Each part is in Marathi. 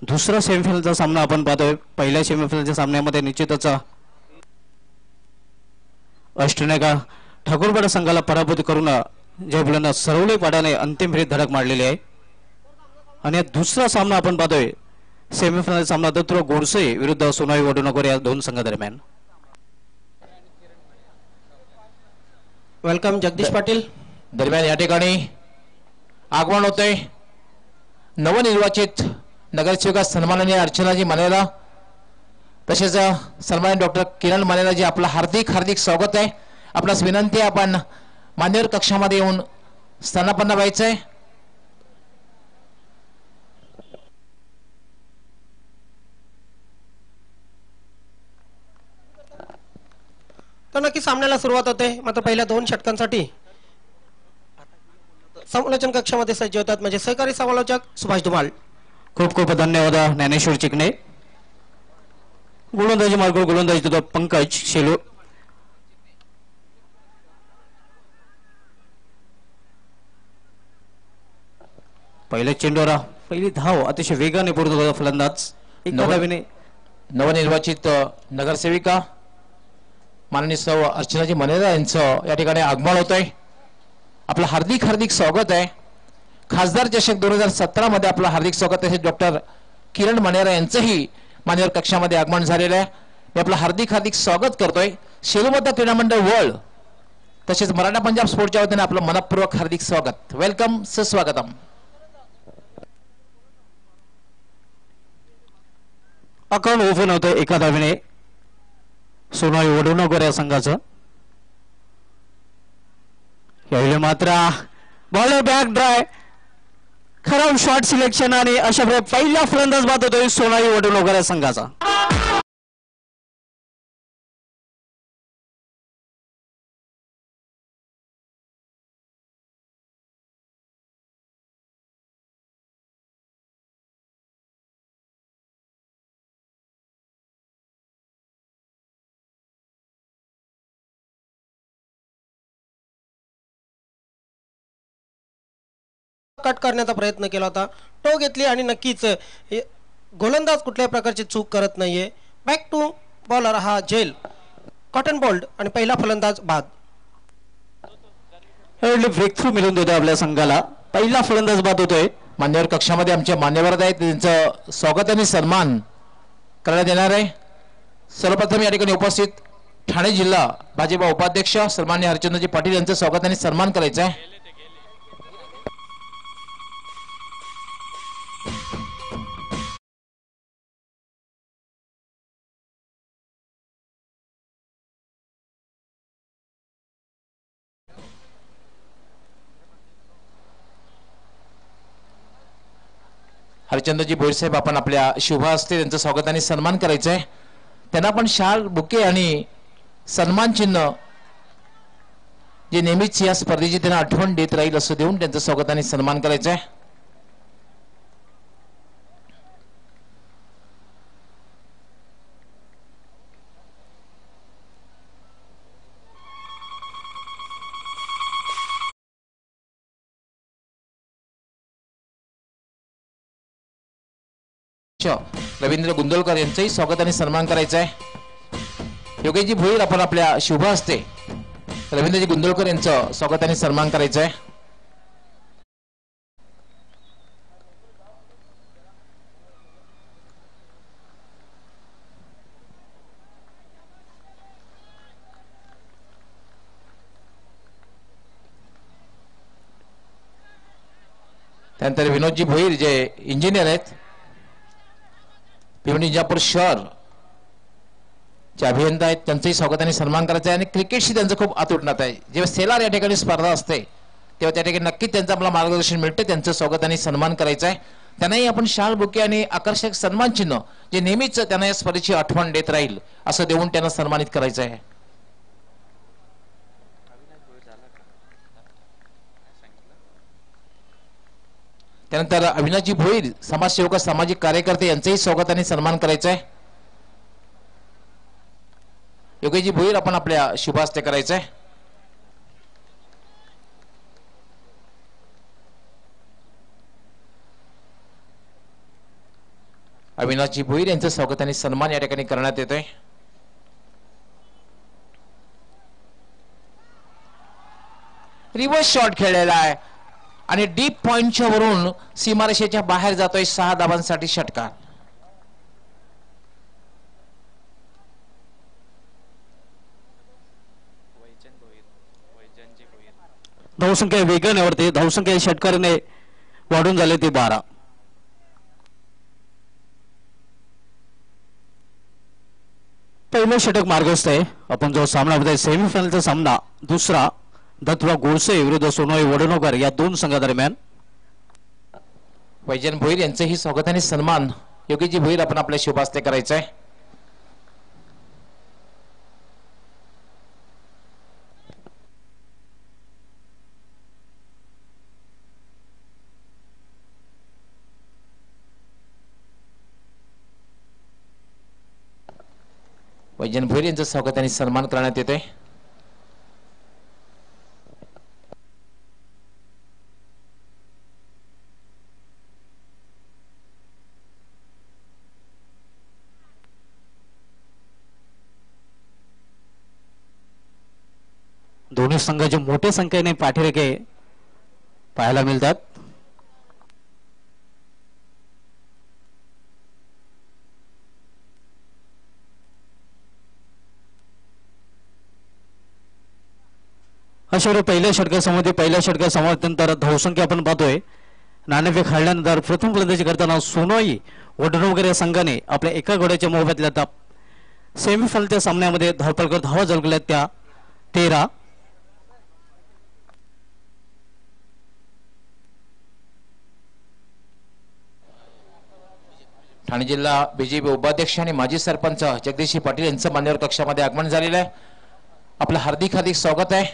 दुसरा सेमीफायनलचा सामना आपण पाहतोय। पहिल्या सेमीफायनलच्या सामन्यामध्ये निश्चितच अष्टनेका ठाकूरपाडा संघाला पराभूत करून जयपुरांना सरवले पाडाने अंतिम फेरीत धडक मारलेली आहे। आणि दुसरा सामना आपण पाहतोय सेमीफायनल सामना दत्तूराव गोडसे विरुद्ध सोनाई वडुनगर या दोन संघादरम्यान। वेलकम जगदीश पाटील। दरम्यान या ठिकाणी आगमन होते नवनिर्वाचित नगरसेविका सन्माननीय अर्चनाजी मानेला तसेच सन्माननीय डॉक्टर किरण मानेला जी आपलं हार्दिक हार्दिक स्वागत आहे। आपणास विनंती आहे आपण मान्यवर कक्षामध्ये येऊन स्थानापन्न व्हायचं आहे। तर नक्की सामन्याला सुरुवात होते। मात्र पहिल्या 2 षटकांसाठी समालोचन कक्षामध्ये सज्ज होतात म्हणजे सहकारी समालोचक सुभाष धुमाळ। खूप खूप धन्यवाद ज्ञानेश्वर चिकणे। गोलंदाजी मार्ग गोलंदाजी तो पंकज शेलू। पहिले चेंडूरा पहिली धाव अतिशय वेगाने पूर्ण होता फलंदाज एका धावेने। नवनिर्वाचित नगरसेविका माननीय सौ अर्चनाजी मनेरा यांचं या ठिकाणी आगमन होत आहे। आपलं हार्दिक हार्दिक स्वागत आहे। खासदार चषक 2017 मध्ये आपलं हार्दिक स्वागत आहे। डॉक्टर किरण मनेरा यांचंही मान्यवर कक्षामध्ये आगमन झालेलं आहे। मी आपलं हार्दिक हार्दिक स्वागत करतोय। शेलूमध्य क्रीडा मंडळ वर्ल्ड तसेच मराठा पंजाब स्पोर्टच्या वतीने आपलं मनपूर्वक हार्दिक स्वागत। वेलकम सुस्वागतम। अकाउंट ओपन होतं एका धावेने सोनाई वडुनगर या संघाचं। यावेळी मात्र बॉलर बॅक ड्राय खराब शॉट सिलेक्शन आणि अशा प्रकारे पहिला फलंदाज बाद होतोय सोनाई वडुनगर या संघाचा। कट करण्याचा प्रयत्न केला होता, टो घेतली आणि नक्कीच गोलंदाज कुठल्याही प्रकारची चूक करत नाहीये। बॅक टू बॉलर हा जेल कॉटन बोल्ड आणि पहिला फलंदाज बाद। ब्रेक थ्रू मिळून देतो आपल्या संघाला। पहिला फलंदाज बाद होतोय। मान्यवर कक्षामध्ये आमचे मान्यवर आहेत त्यांचं स्वागत आणि सन्मान करण्यात येणार आहे। सर्वप्रथम या ठिकाणी उपस्थित ठाणे जिल्हा भाजपा उपाध्यक्ष सन्माननीय हरचंद्रजी पाटील यांचं स्वागत आणि सन्मान करायचा आहे। हरचंद्रजी भोईर साहेब आपण आपल्या शुभ हस्ते त्यांचं स्वागत आणि सन्मान करायचं आहे। त्यांना पण शाल बुके आणि सन्मान चिन्ह जे नेहमीच या स्पर्धेची त्यांना आठवण देत राहील असं देऊन त्यांचं स्वागत आणि सन्मान करायचं आहे। रवींद्र गुंदोलकर यांचंही स्वागत आणि सन्मान करायचा आहे। योगेशजी भोईर आपण आपल्या शुभ हस्ते रवींद्रजी गुंदोलकर यांचं स्वागत आणि सन्मान करायचा आहे। त्यानंतर विनोदजी भोईर जे इंजिनियर आहेत भिवंडी इंजापूर शहर जे अभियंता आहेत त्यांचंही स्वागत आणि सन्मान करायचं आहे। आणि क्रिकेटशी त्यांचं खूप आतुर नातं आहे। जेव्हा सेलार या ठिकाणी स्पर्धा असते तेव्हा त्या ठिकाणी नक्कीच त्यांचं आपलं मार्गदर्शन मिळते। त्यांचं स्वागत आणि सन्मान करायचं आहे। त्यांनाही आपण शाल बुके आणि आकर्षक सन्मान चिन्ह जे नेहमीच त्यांना या स्पर्धेची आठवण देत राहील असं देऊन त्यांना सन्मानित करायचं आहे। त्यानंतर अविनाशजी भोईर समाजसेवक सामाजिक कार्यकर्ते यांचंही स्वागत आणि सन्मान करायचं आहे। योगेशजी भोईर आपण आपल्या शुभ हस्ते करायचं आहे। अविनाशजी भोईर यांचं स्वागत आणि सन्मान या ठिकाणी करण्यात येतोय. रिव्हर्स शॉट खेळलेला आहे आणि डीप पॉइंटच्या वरून सीमारेषेच्या बाहेर जातोय. 6 धावांसाठी षटकार. धावसंख्या वेगाने वाढते. धावसंख्या षटकाराने वाढून झाले ते 12. पहिलं षटक मार्गस्थ आहे. आपण जो सामना बघतोय सेमीफायनलचा सामना दुसरा दत्तवा गोडसे विरुद्ध सोनोई वडनोकर या दोन संघादरम्यान. वैजन भोईर यांचंही स्वागत आणि सन्मान योगीजी भोईर आपण आपल्या शुभास्ते करायचं आहे. वैजन भोईर यांचं स्वागत आणि सन्मान करण्यात येतोय. दोन्ही संघाचे मोठ्या संख्येने पाठीरेखे पाहायला मिळतात. अशा पहिल्या षटकासमोर धावसंख्या आपण पाहतोय. नाणेफेक हारल्यानंतर प्रथम फलंदाजी करताना सोनोई वडनोकर या संघाने आपल्या एका घोड्याच्या मोबदल्यात सेमीफायनलच्या सामन्यामध्ये धावा झळकल्यात त्या 13. ठाणे जिल्हा बीजेपी उपाध्यक्ष आणि माजी सरपंच जगदीश पाटील यांचं मान्यवर कक्षामध्ये आगमन झालेलं आहे. आपलं हार्दिक हार्दिक स्वागत आहे.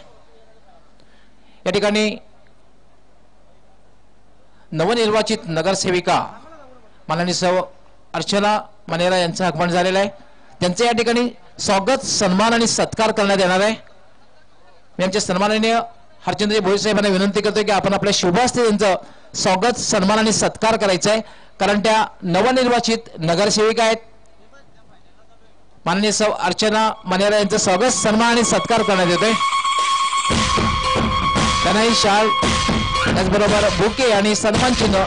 या ठिकाणी नवनिर्वाचित नगरसेविका माननीय सौ अर्चना मनेरा यांचं आगमन झालेलं आहे. त्यांचे या ठिकाणी स्वागत सन्मान आणि सत्कार करण्यात येणार आहे. मी आमच्या सन्माननीय हरचंद्रजी भोईर साहेबांना विनंती करतोय की आपण आपल्या शुभास्ते त्यांचं स्वागत सन्मान आणि सत्कार करायचा आहे, कारण त्या नवनिर्वाचित नगरसेविका आहेत. माननीय सौ अर्चना मनेरा यांचं स्वागत सन्मान आणि सत्कार करण्यात येतोय. त्यांनाही शाल त्याचबरोबर बुके आणि सन्मान चिन्ह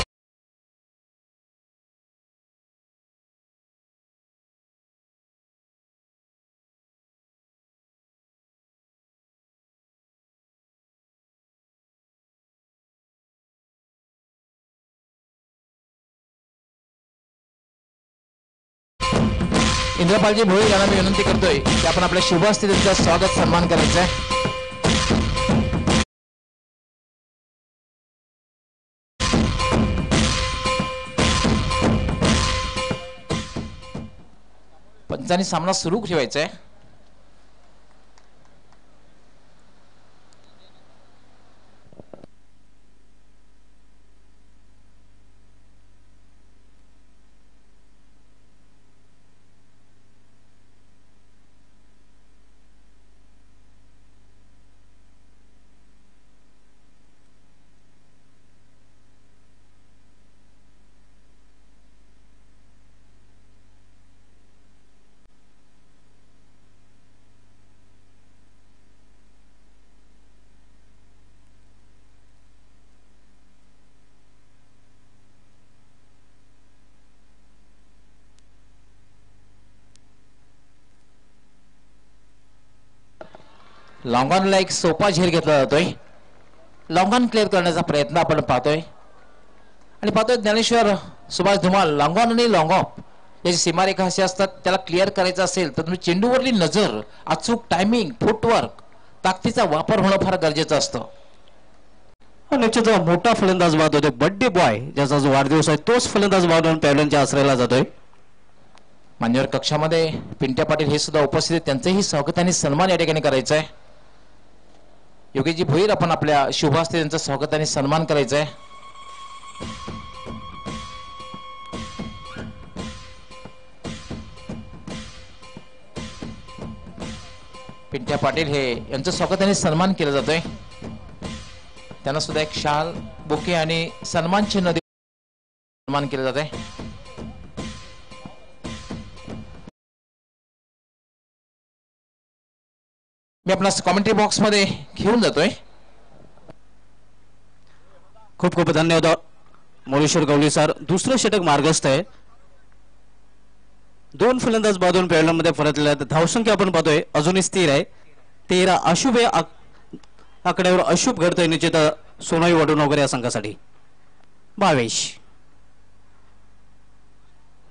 इंद्रपालजी भोईर यांना मी विनंती करतोय की आपण आपल्या शुभास्ते त्यांचं स्वागत सन्मान करायचं आहे. पंचांनी सामना सुरू ठेवायचा आहे. लॉंग ऑनला एक सोपा झेल घेतला जातोय. लॉंग ऑन क्लिअर करण्याचा प्रयत्न आपण पाहतोय आणि पाहतोय ज्ञानेश्वर सुभाष धुमाल. लॉंग ऑन आणि लॉंग ऑफ याची सीमारेखा अशी असतात, त्याला क्लिअर करायचं असेल तर तुम्ही चेंडूवरली नजर, अचूक टायमिंग, फुटवर्क, ताकदीचा वापर होणं फार गरजेचं असतं. निश्चित मोठा फलंदाज बाद होतो. बर्थडे बॉय ज्याचा जो वाढदिवस आहे तोच फलंदाज बाद होऊन पॅव्हलियनच्या आश्रयाला जातोय. मान्यवर कक्षामध्ये पिंट्या पाटील हे सुद्धा उपस्थित आहेत. त्यांचंही स्वागत आणि सन्मान या ठिकाणी करायचं आहे. योगीजी भोईर आपण आपल्या शुभास्ते त्यांचं स्वागत आणि सन्मान करायचं आहे. पिंट्या पाटील हे यांचं स्वागत आणि सन्मान केलं जातोय. त्यांना सुद्धा एक शाल, बुके आणि सन्मान चिन्ह सन्मान केलं जात आहे. मी आपला कॉमेंट्री बॉक्स मध्ये घेऊन जातोय. खूप खूप धन्यवाद मोरेश्वर गवळी सर. दुसरं षटक मार्गस्थ आहे. 2 फलंदाज बाजून पेळमध्ये परतले. धावसंख्या आपण पाहतोय अजूनही स्थिर आहे. 13 अशुभ आकड्यावर अशुभ घडतंय निश्चित सोनाई वडून वगैरे या संघासाठी. 22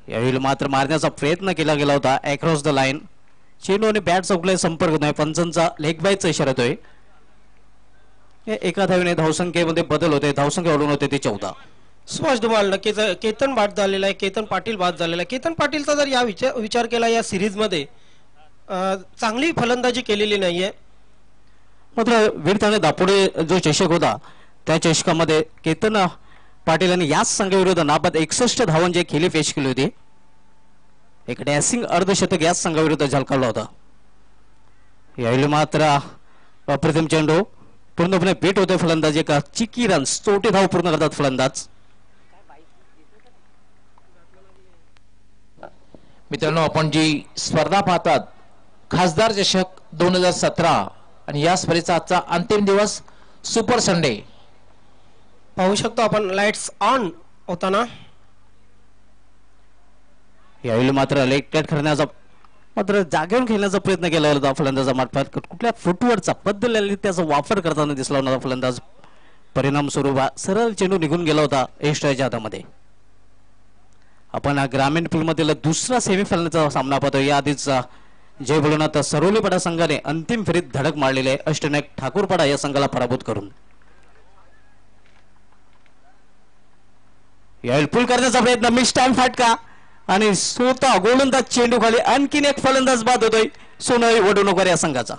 यावेळी मात्र मारण्याचा प्रयत्न केला गेला होता अक्रॉस द लाईन. चेंडू आणि बॅट चौकला संपर्क नाही. पंचांचा लेग बायचा इशारा होतोय. एका धावेने धावसंख्येमध्ये बदल होते. धावसंख्या वाढून होते ती 14. सुभाष धुमाल नक्कीच केतन बाद झालेला आहे. केतन पाटील बाद झालेला आहे. केतन पाटीलचा जर या विचार केला या सिरीज मध्ये चांगली फलंदाजी केलेली नाहीये. मात्र वीरताने दापोडे जो चषक होता त्या चषकामध्ये केतन पाटील यांनी याच संघाविरुद्ध नाबाद 61 धावांची खेळी पेश केली होती. एक डॅसिंग अर्धशतक याच संघाविरुद्ध झळकावला होता. यावेळी मात्र अप्रतिम चेंडू पूर्णपणे पीठ होते फलंदाज. एका चिकी रन्स 34 धाव पूर्ण करतात फलंदाज. मित्रांनो, आपण जी स्पर्धा पाहतात खासदार चषक 2017 आणि या स्पर्धेचा आजचा अंतिम दिवस सुपर संडे. पाहू शकतो आपण लाईट्स ऑन होताना. यावेळी मात्र लेग कट करण्याचा मात्र जागेवर खेळण्याचा प्रयत्न केला होता फलंदाजा मार्फत. कुठल्या फुटवर्डचा बदललेला त्याचा वापर करताना दिसला होता फलंदाज. परिणाम स्वरूप सरळ चेंडू निघून गेला होता एस्ट्राच्या हातामध्ये. आपण ग्रामीण फिल्ममधील दुसरा सेमीफायनलचा सामना पाहतो. या आधीचा जय बोलनाथ सरोलीपाडा संघाने अंतिम फेरीत धडक मारलेले अष्टनायक ठाकूरपाडा या संघाला पराभूत करून. यावेळी पुल करण्याचा प्रयत्न मिस टाइम फाटका आणि स्वतः गोलंदाज चेंडू खाली. आणखीन एक फलंदाज बाद होतोय सोनाई वडुणोकर या संघाचा.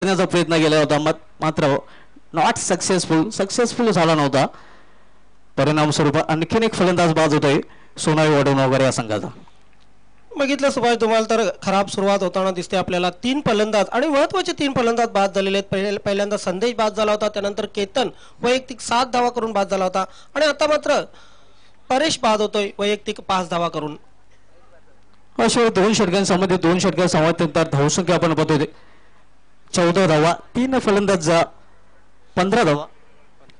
प्रयत्न केला होता मात्र नॉट सक्सेसफुल झाला नव्हता. परिणाम स्वरूप आणखीन एक फलंदाज बाद होतोय सोनाई वडुणोकर या संघाचा. बघितलं सुभाष धुमाल तर खराब सुरुवात होताना दिसते आपल्याला. 3 फलंदाज आणि महत्वाचे 3 फलंदाज बाद झालेले आहेत. पहिल्यांदा संदेश बाद झाला होता. त्यानंतर केतन वैयक्तिक 7 धावा करून बाद झाला होता. आणि आता मात्र परेश बाद होतोय वैयक्तिक 5 धावा करून. अशा 2 षटकांसंबंधित 2 षटकां संबंधित धावसंख्या आपण पाहतोय 14 धावा. 3 फलंदाज 15 धावा.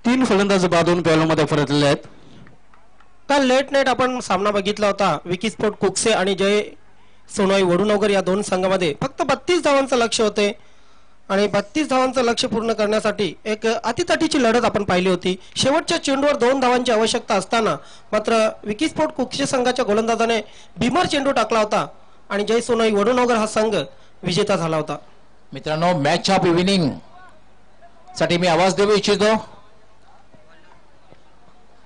3 फलंदाज बाद होऊन पेलोमध्ये परतलेले आहेत. काल लेट नाईट आपण सामना बघितला होता. विकीस्पोर्ट कुकसे आणि जय सोनाई वडुणोकर या 2 संघामध्ये फक्त 32 धावांचं लक्ष होते. आणि 32 धावांचं लक्ष पूर्ण करण्यासाठी एक अतितटीची लढत आपण पाहिली होती. शेवटच्या चेंडूवर 2 धावांची आवश्यकता असताना मात्र विकीस्पोर्ट कुकसे संघाच्या गोलंदाजाने भीमर चेंडू टाकला होता आणि जय सोनाई वडुणोकर हा संघ विजेता झाला होता. मित्रांनो, मॅच ऑफ इव्हिनिंग साठी मी आवाज देऊ इच्छितो.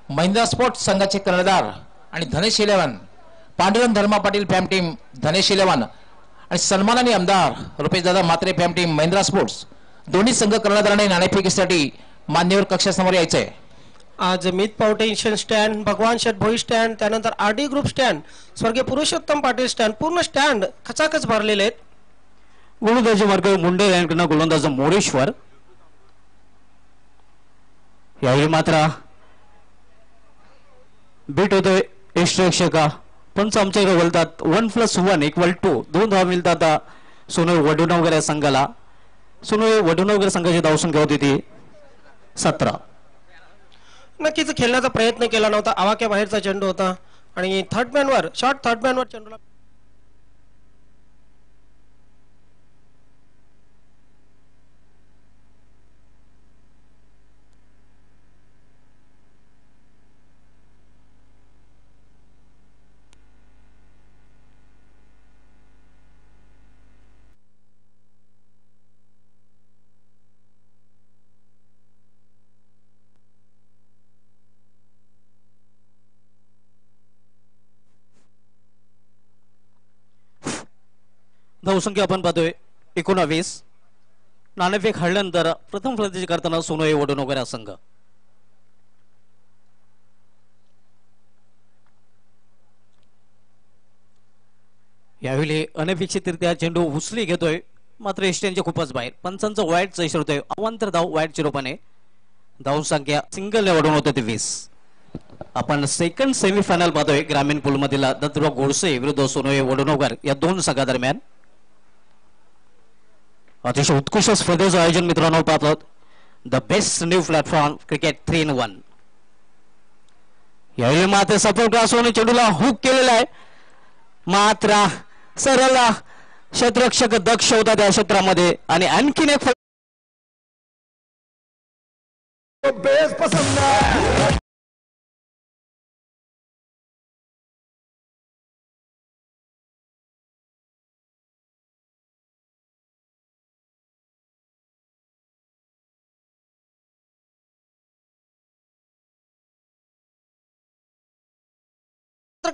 महिंद्रा स्पोर्ट्स संघाचे कर्णधार आणि धनेश 11 पांडुरंग धर्मा पाटील फॅम टीम धनेश 11 आणि सन्माननीय आमदार रुपेश दादा म्हात्रे फॅम टीम महिंद्रा स्पोर्ट्स दोन्ही संघ कर्णधाराने नाणेफेकीसाठी मान्यवर कक्षासमोर यायचंय. आज मित फाउंडेशन स्टँड, भगवान शेठ भोई स्टँड, त्यानंतर आरडी ग्रुप स्टँड, स्वर्गीय पुरुषोत्तम पाटील स्टँड, पूर्ण स्टँड खचाखच भरलेले आहेत. गोलंदाजी मार्ग मुंडे यांकडून गोलंदाज मोरेश्वर. यावेळी मात्र बीट होतोय एस्ट्रेक्षका. पंच आमच्याकडे बोलतात 1+1 = 2. 2 धावा मिळतात सोनाई वडुणोकर या संघाला. सोनाई वडुणोकर संघाची धावसंख्या होती ती 17. नक्कीच खेळण्याचा प्रयत्न केला नव्हता. आवाक्या बाहेरचा चेंडू होता आणि थर्ड मॅनवर चेंडूला धावसंख्या आपण पाहतोय 19. नाणेफेक हरल्यानंतर प्रथम फलंदाजी करताना सोनाई वडुणोकर हा संघ. यावेळी अनपेक्षितरित्या चेंडू उचली घेतोय, मात्र एसटीएनच्या खूपच बाहेर. पंचांचं वाईट इशारा होतोय. अवांतर धाव वाईट रूपाने. धाव संख्या सिंगल निवडून होते ते 20. आपण सेकंड सेमीफायनल पाहतोय ग्रामीण पूल मधील दत्तूराव गोडसे विरुद्ध सोनोई वडोणोकर या दोन संघादरम्यान. अतिशय उत्कृष्ट स्पर्धेचं आयोजन मित्रांनो पाहतो. The best new platform cricket 3-in-1. यावेळी मात्र सपोर्ट असून चेंडूला हुक केलेला आहे, मात्र सरळ क्षेत्ररक्षक दक्ष होता त्या क्षेत्रामध्ये आणि आणखीन एक बेस पसंद है.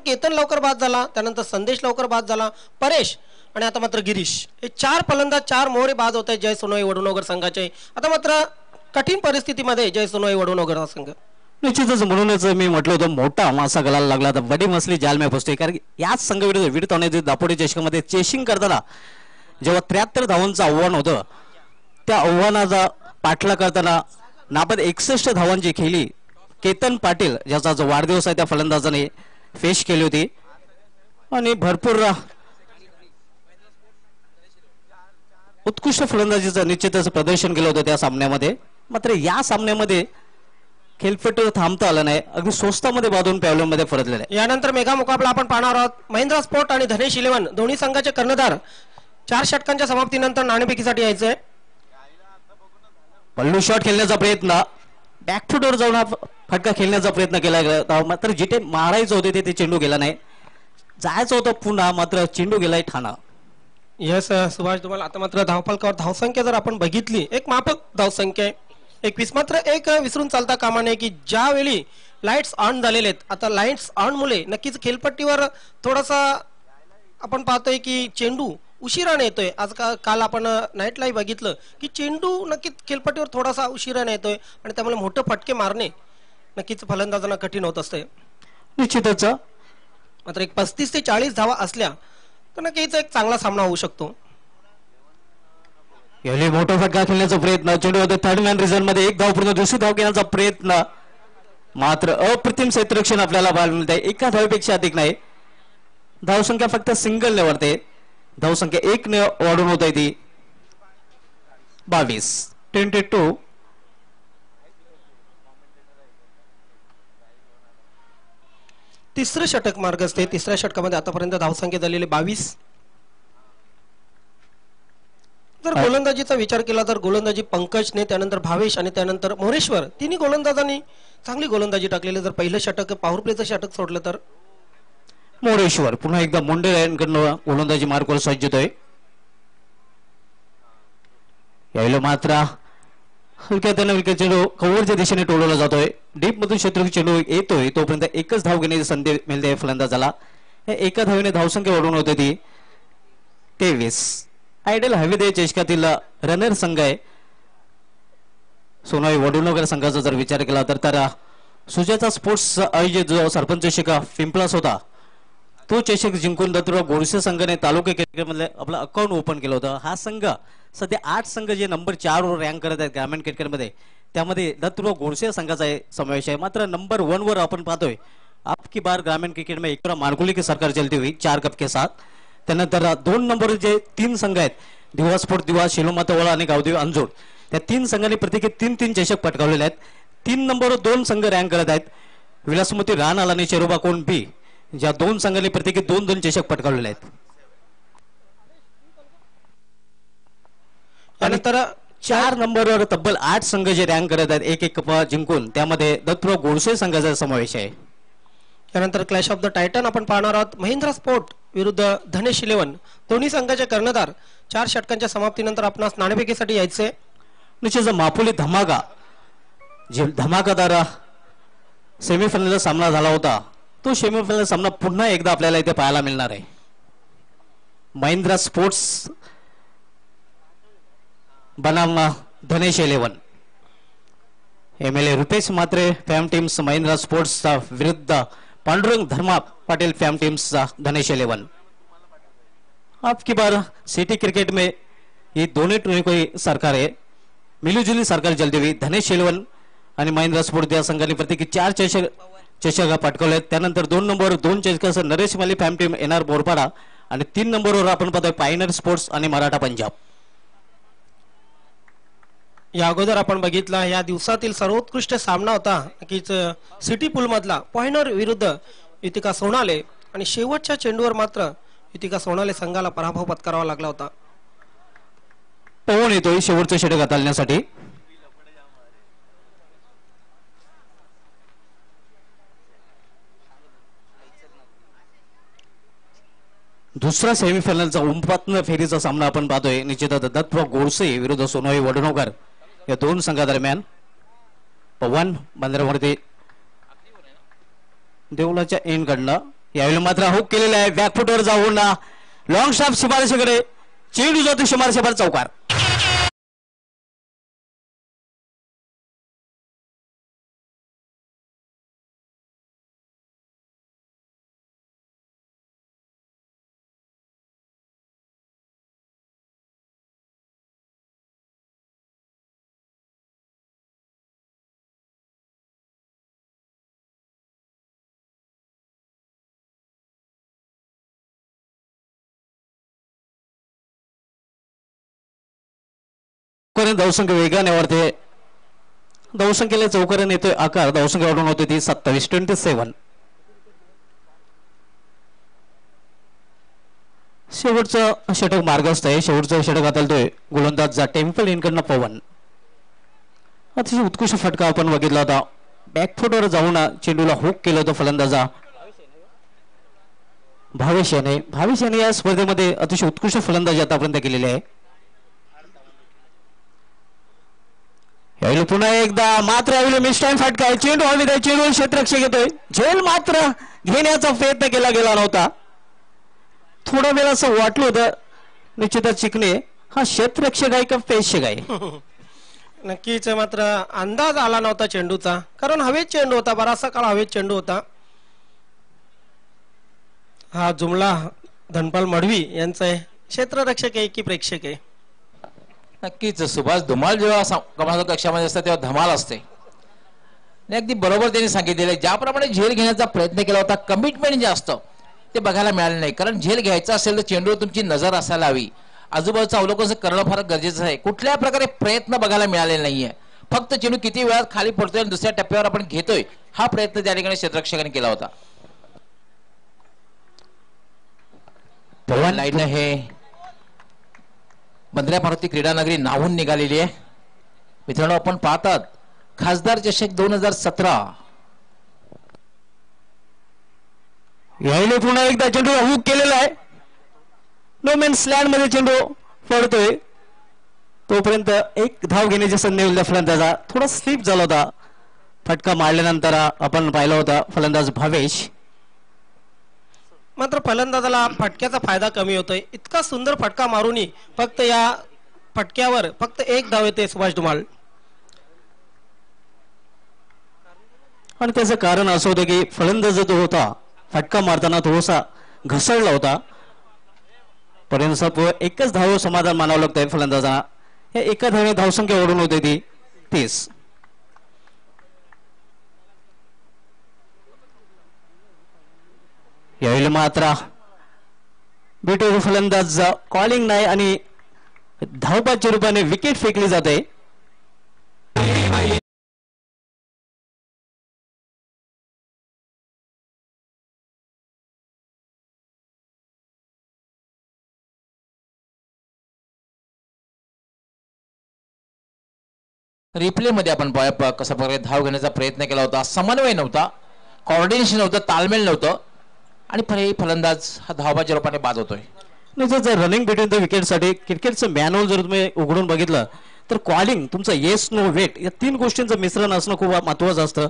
केतन लवकर बाद झाला, त्यानंतर संदेश लवकर बाद झाला, परेश आणि आता मात्र गिरीश, हे 4 फलंदाज 4 मोहरे बाद होत आहेत जय सोनोई वडोणोगर संघाचे. आता मात्र कठीण परिस्थितीमध्ये जय सोनोई वडोणोगर हा संघ. निश्चितच म्हणूनच मी म्हटलं होतं मोठा मासा गळायला लागला तर बडी मसली जाल में फसते. कारण याच संघ विरुद्ध होण्याचे दापोडी चषकामध्ये चेसिंग करताना जेव्हा 73 धावांचं आव्हान होतं, त्या आव्हानाचा पाठला करताना नाबाद 61 धावांची खेळी केतन पाटील ज्याचा जो वाढदिवस आहे त्या फलंदाजाने फेस केली होती आणि भरपूर उत्कृष्ट फलंदाजीचं निश्चितच प्रदर्शन केलं होतं त्या सामन्यामध्ये. मात्र या सामन्यामध्ये खेळपट्टीवर थांबता आलं नाही, अगदी स्वस्तामध्ये बांधून पॅव्हलियनमध्ये परतलेलं आहे. यानंतर मेगा मुकाबला आपण पाहणार आहोत. महिंद्रा स्पोर्ट आणि धनेश 11 दोन्ही संघाचे कर्णधार 4 षटकांच्या समाप्तीनंतर नाणेफेकीसाठी यायचे. पल्लू शॉट खेळण्याचा प्रयत्न, बॅकफुटवर जाऊन फटका खेळण्याचा प्रयत्न केला गेला, मात्र जिथे मारायचं होते ते चेंडू गेला नाही. जायचं होतं पुन्हा, मात्र चेंडू गेलाय ठाणा. यस सुभाष, तुम्हाला आता मात्र धावफलकावर धावसंख्या जर आपण बघितली, एक माफक धावसंख्या 21. मात्र एक विसरून चालता कामा नये की ज्यावेळी लाईट्स ऑन झालेले आहेत, आता लाईट्स ऑन मुळे नक्कीच खेळपट्टीवर थोडासा आपण पाहतोय की चेंडू उशिराने येतोय. आज काल आपण नाईट लाईव्ह बघितलं की चेंडू नक्कीच खेळपट्टीवर थोडासा उशिराने येतोय आणि त्यामुळे मोठे फटके मारणे नक्कीच फलंदाजांना कठीण होत असते. निश्चितच मात्र एक 35 ते 40 धावा असल्या तर नक्कीच एक चांगला सामना होऊ शकतो. यावेळी मोठा फटका खेळण्याचा प्रयत्न, चेंडू होते थर्ड मॅन रिझन मध्ये, एक धाव पूर्ण, दुसरी धाव घेण्याचा प्रयत्न, मात्र अप्रतिम क्षेत्ररक्षण आपल्याला पाहायला मिळत आहे. एका धावेपेक्षा अधिक नाही, धावसंख्या फक्त सिंगल ने वाढते. धावसंख्या 1 ने वाढून होत आहे ती 22. 10-2. तिसरं षटक मार्ग असते. तिसऱ्या षटकामध्ये आतापर्यंत धावसंख्या झालेली 22. जर गोलंदाजीचा विचार केला तर गोलंदाजी पंकजने, त्यानंतर भावेश आणि त्यानंतर मोरेश्वर, तिन्ही गोलंदाजांनी चांगली गोलंदाजी टाकलेली. जर पहिलं षटक पॉवर प्लेचं षटक सोडलं तर मोरेश्वर पुन्हा एकदा मुंडे लाईनकडनं गोलंदाजी मार्कवर सज्ज होतोय. यावेळी मात्र हलक्या त्यानं विकेट चेंडू कव्हरच्या दिशेने टोलवला जातोय. डीप मधून क्षेत्र चेंडू येतोय, तोपर्यंत एकच धाव घेण्याची संधी मिळते फलंदाजाला. एका धावेने धावसंख्या वाढवून होते ती 23. आयडल हवेदे चषकातील रनर संघ आहे सोनोई वडोणोगर संघाचा. जर विचार केला तर सुजाता स्पोर्ट्स आयोजित जो सरपंच चषक पिंपळास होता, तो चषक जिंकून दत्तूराव गोडसे संघाने तालुका क्रिकेटमध्ये आपलं अकाउंट ओपन केलं होतं. हा संघ सध्या 8 संघ जे नंबर 4 वर रँक करत आहेत ग्रामीण क्रिकेटमध्ये, त्यामध्ये दत्तूराव गोडसे संघाचा समावेश आहे. मात्र नंबर 1 वर आपण पाहतोय आपकी बार ग्रामीण क्रिकेट में एक मानकुली की सरकार चलती हुई 4 कप के साथ. त्यानंतर 2 नंबर जे 3 संघ आहेत, दिवा स्पोर्ट दिवा, शेलोमातवाडा आणि गावदेवी अंजोड, त्या 3 संघांनी प्रत्येकी 3-3 चषक पटकावलेले आहेत. 3 नंबरवर 2 संघ रँक करत आहेत, विलासमती रानाल आणि चेरोबा कोण बी, ज्या 2 संघांनी प्रत्येकी 2-2 चषक पटकावलेले आहेत. त्यानंतर 4 नंबरवर तब्बल 8 संघ जे रँक करत आहेत 1-1 कप जिंकून, त्यामध्ये दत्तूराव गोडसे संघाचा समावेश आहे. त्यानंतर क्लॅश ऑफ द टायटन आपण पाहणार आहोत. महिंद्रा स्पोर्ट विरुद्ध धनेश 11 दोन्ही संघाचे कर्णधार. 4 षटकांच्या समाप्तीनंतर आपणास नाणेफेकीसाठी यायचे. निश्चित मापुली धमाका, जे धमाकादार सेमीफायनलचा सामना झाला होता, तो सेमीफायनल सामना पुन्हा एकदा आपल्याला इथे पाहायला मिळणार आहे. महिंद्रा स्पोर्ट्स बनाम धनेश 11. MLA रुपेश मात्रे फॅम टीम्स महिंद्रा स्पोर्ट्सचा विरुद्ध पांडुरंग धर्मा पाटील फॅम टीम्सचा धनेश 11. अब की बार सिटी क्रिकेट में ये दोनों टूर्नी कोई सरकार है मिलीजुली सरकार जल्दी हुई धनेश शेलवन आणि महेंद्र स्फूर्त या संघाने प्रत्येकी 4 चषक पटकावले. त्यानंतर 2 नंबरवर 2 चषकासह नरेश माली फॅम टीम एनआर बोरपाडा आणि 3 नंबरवर आपण पाहतोय पायनर स्पोर्ट्स आणि मराठा पंजाब. या अगोदर आपण बघितला या दिवसातील सर्वोत्कृष्ट सामना होता नक्कीच सिटी पूल मधला पॉइनर विरुद्ध युतिका सोनाले आणि शेवटच्या चेंडूवर मात्र युतिका सोनाले संघाला पराभव पत्करावा लागला होता. पवन येतोय शेवटचं षटक हाताळण्यासाठी. दुसरा सेमीफायनलचा उंपात्न फेरीचा सामना आपण पाहतोय. निश्चितच दत्त गोडसे विरुद्ध सोनोई वडनोकर या दोन संघादरम्यान. पवन बंदरावरती देवलाच्या एंड कडनं यावेळी मात्र हुक केलेला आहे. बॅकफुटवर जाऊन लॉंग स्टाफ शिफारशीकडे चेंडू जातो शिफारशीवर चौकार. धावसंख्या वेगाने वाढते. धावसंख्येला चौकाराने येतोय आकार. धावसंख्या वाढून होते ती 27-27. शेवटचं षटक मार्गस्थ आहे. शेवटचं षटक हाताळतोय गोलंदाजचा टेम्पल इनकडनं पवन. अतिशय उत्कृष्ट फटका आपण बघितला होता. बॅकफुटवर जाऊन चेंडूला हुक केलं होतं फलंदाजा भावेश याने या स्पर्धेमध्ये अतिशय उत्कृष्ट फलंदाजी आतापर्यंत केलेली आहे. यावेळी पुन्हा एकदा मात्र यावेळी मिस टाइम फटका आहे. चेंडू हवेत आहे. चेंडू क्षेत्ररक्षक येतोय. झेल मात्र घेण्याचा प्रयत्न केला गेला नव्हता. थोडा वेळ असं वाटलं होतं निश्चितच चिकणे हा क्षेत्ररक्षक आहे का पेशक आहे. नक्कीच मात्र अंदाज आला नव्हता चेंडूचा कारण हवेत चेंडू होता. बराचसा काळ हवेत चेंडू होता. हा जुमला धनपाल मडवी यांचा आहे. क्षेत्ररक्षक आहे की प्रेक्षक आहे. नक्कीच सुभाष धुमाल जेव्हा क्रमांक कक्षामध्ये असतात तेव्हा धमाल असते. अगदी बरोबर त्यांनी सांगितलेलं आहे. ज्याप्रमाणे झेल घेण्याचा प्रयत्न केला होता कमिटमेंट जे असतं ते बघायला मिळालं नाही. कारण झेल घ्यायचा असेल तर चेंडूवर तुमची नजर असायला हवी. आजूबाजूचं अवलोकन करणं फार गरजेचं आहे. कुठल्या प्रकारे प्रयत्न बघायला मिळालेला नाहीये. फक्त चेंडू किती वेळात खाली पडतोय आणि दुसऱ्या टप्प्यावर आपण घेतोय हा प्रयत्न त्या ठिकाणी क्षेत्ररक्षकाने केला होता. पवन लाईन हे बंद्रा मारुती क्रीडा नगरी नाहून निघालेली आहे. मित्रांनो आपण पाहतात खासदार चषक 2017. यावेळी पुन्हा एकदा चेंडू हुक केलेला आहे. नो मेन्स लँड मध्ये चेंडू पडतोय. तोपर्यंत एक धाव घेण्याची संधी मिळाली फलंदाजा. थोडा स्लिप झाला होता. फटका मारल्यानंतर आपण पाहिला होता फलंदाज भावेश. मात्र फलंदाजाला फटक्याचा फायदा कमी होतोय. इतका सुंदर फटका मारूनही फक्त या फटक्यावर फक्त एक धाव येते सुभाष धुमाळ. आणि त्याचं कारण असं होतं की फलंदाज जो होता फटका मारताना थोडासा घसरला होता. परंतु एकच धाव समाधान मानावं लागतंय फलंदाजांना. या एका धावे धावसंख्या ओढून होते ती 30. यावेळी मात्र बिटो फलंदाज कॉलिंग नाही आणि धावपाच्या रूपाने विकेट फेकली जाते. रिप्ले मध्ये आपण कसा प्रकारे धाव घेण्याचा प्रयत्न केला होता. समन्वय नव्हता, कॉर्डिनेशन नव्हतं, ताळमेळ नव्हतं आणि फलंदाज हा धावबाच्या रूपाने बाद होतोय. जर रनिंग बिटवीन द विकेट साठी क्रिकेटचं मॅन्युअल जर तुम्ही उघडून बघितलं तर कॉलिंग तुमचं येस नो वेट या 3 गोष्टींचं मिश्रण असणं खूप महत्वाचं असतं.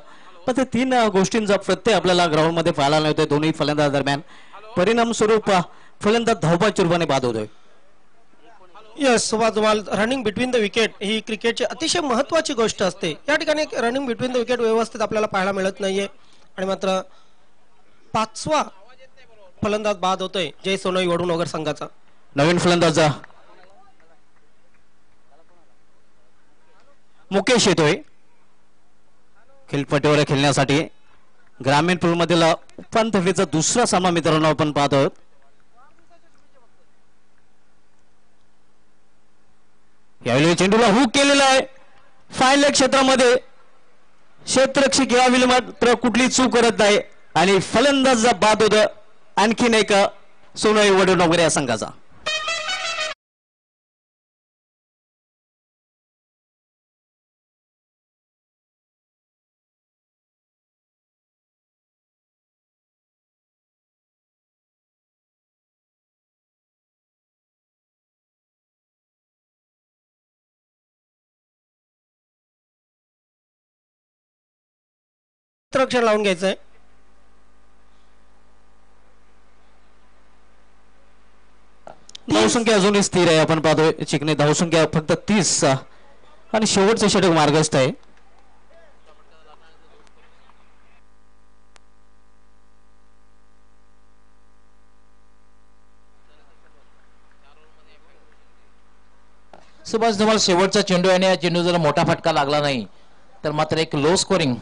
पण ते 3 गोष्टींचा प्रत्यय आपल्याला ग्राउंड मध्ये पाहायला मिळतोय दोन्ही फलंदाज दरम्यान. परिणाम स्वरूप फलंदाज धावबाच्या रूपाने बाद होतोय. Yes Subhash Dhumal running between the wicket ही क्रिकेटची अतिशय महत्वाची गोष्ट असते. या ठिकाणी रनिंग बिटवीन द विकेट व्यवस्थित आपल्याला पाहायला मिळत नाहीये आणि मात्र 5वा फलंदाज बाद होतोय जय सोनोई वडनगर संघाचा. नवीन फलंदाज मुकेश येतोय खेळपट्टीवर खेळण्यासाठी. ग्रामीण पूल मधील उपांत्य फेरीचा दुसरा सामना मित्रांनो आपण पाहतो. यावेळी चेंडूला हुक केलेला आहे. फायनल क्षेत्रामध्ये क्षेत्ररक्षक यावेळी मात्र कुठली चूक करत नाही आणि फलंदाज बाद होत आणखीन एक सोनई वडनगर या संघाचा. रक्षण लावून घ्यायचंय. धावसंख्या अजूनही स्थिर आहे. आपण पाहतोय चिकने धावसंख्या फक्त 30 आणि शेवटचे षटक मार्गस्थ आहे. सुभाष धुमाल शेवटचा चेंडू आणि या चेंडू जर मोठा फटका लागला नाही तर मात्र एक लो स्कोरिंग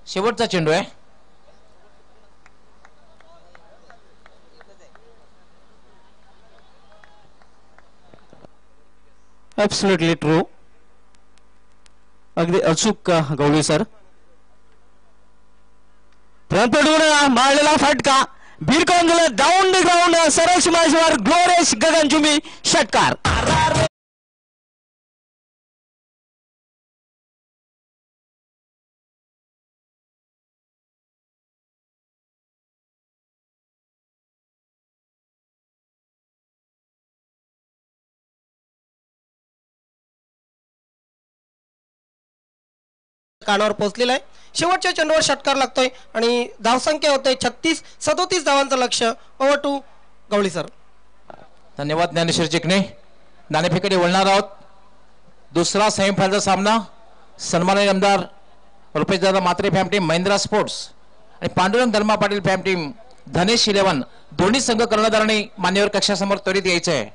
शेवटचा चेंडू आहे. Absolutely true. अगदी अचूक गवळी सर. मारलेला फटका भिरकावून गेला डाऊन द ग्राउंड. सरस माशवर ग्लोरियस गगनचुंबी षटकार. कानावर पोहोचलेला आहे. शेवटच्या चेंडूवर षटकार लागतोय आणि धावसंख्या होते 36-37 धावांचं लक्ष. Over to Gawali sir. धन्यवाद ज्ञानेश्वर चिकणे. नाणेफेकडे वळणार आहोत. दुसरा सेमीफायनलचा सामना सन्माननीय आमदार रुपेशदादा मात्रे फॅम टीम महिंद्रा स्पोर्ट्स आणि पांडुरंग धर्मा पाटील फॅम टीम धनेश 11 दोन्ही संघ कर्णधारांनी मान्यवर कक्षासमोर त्वरित यायचं आहे.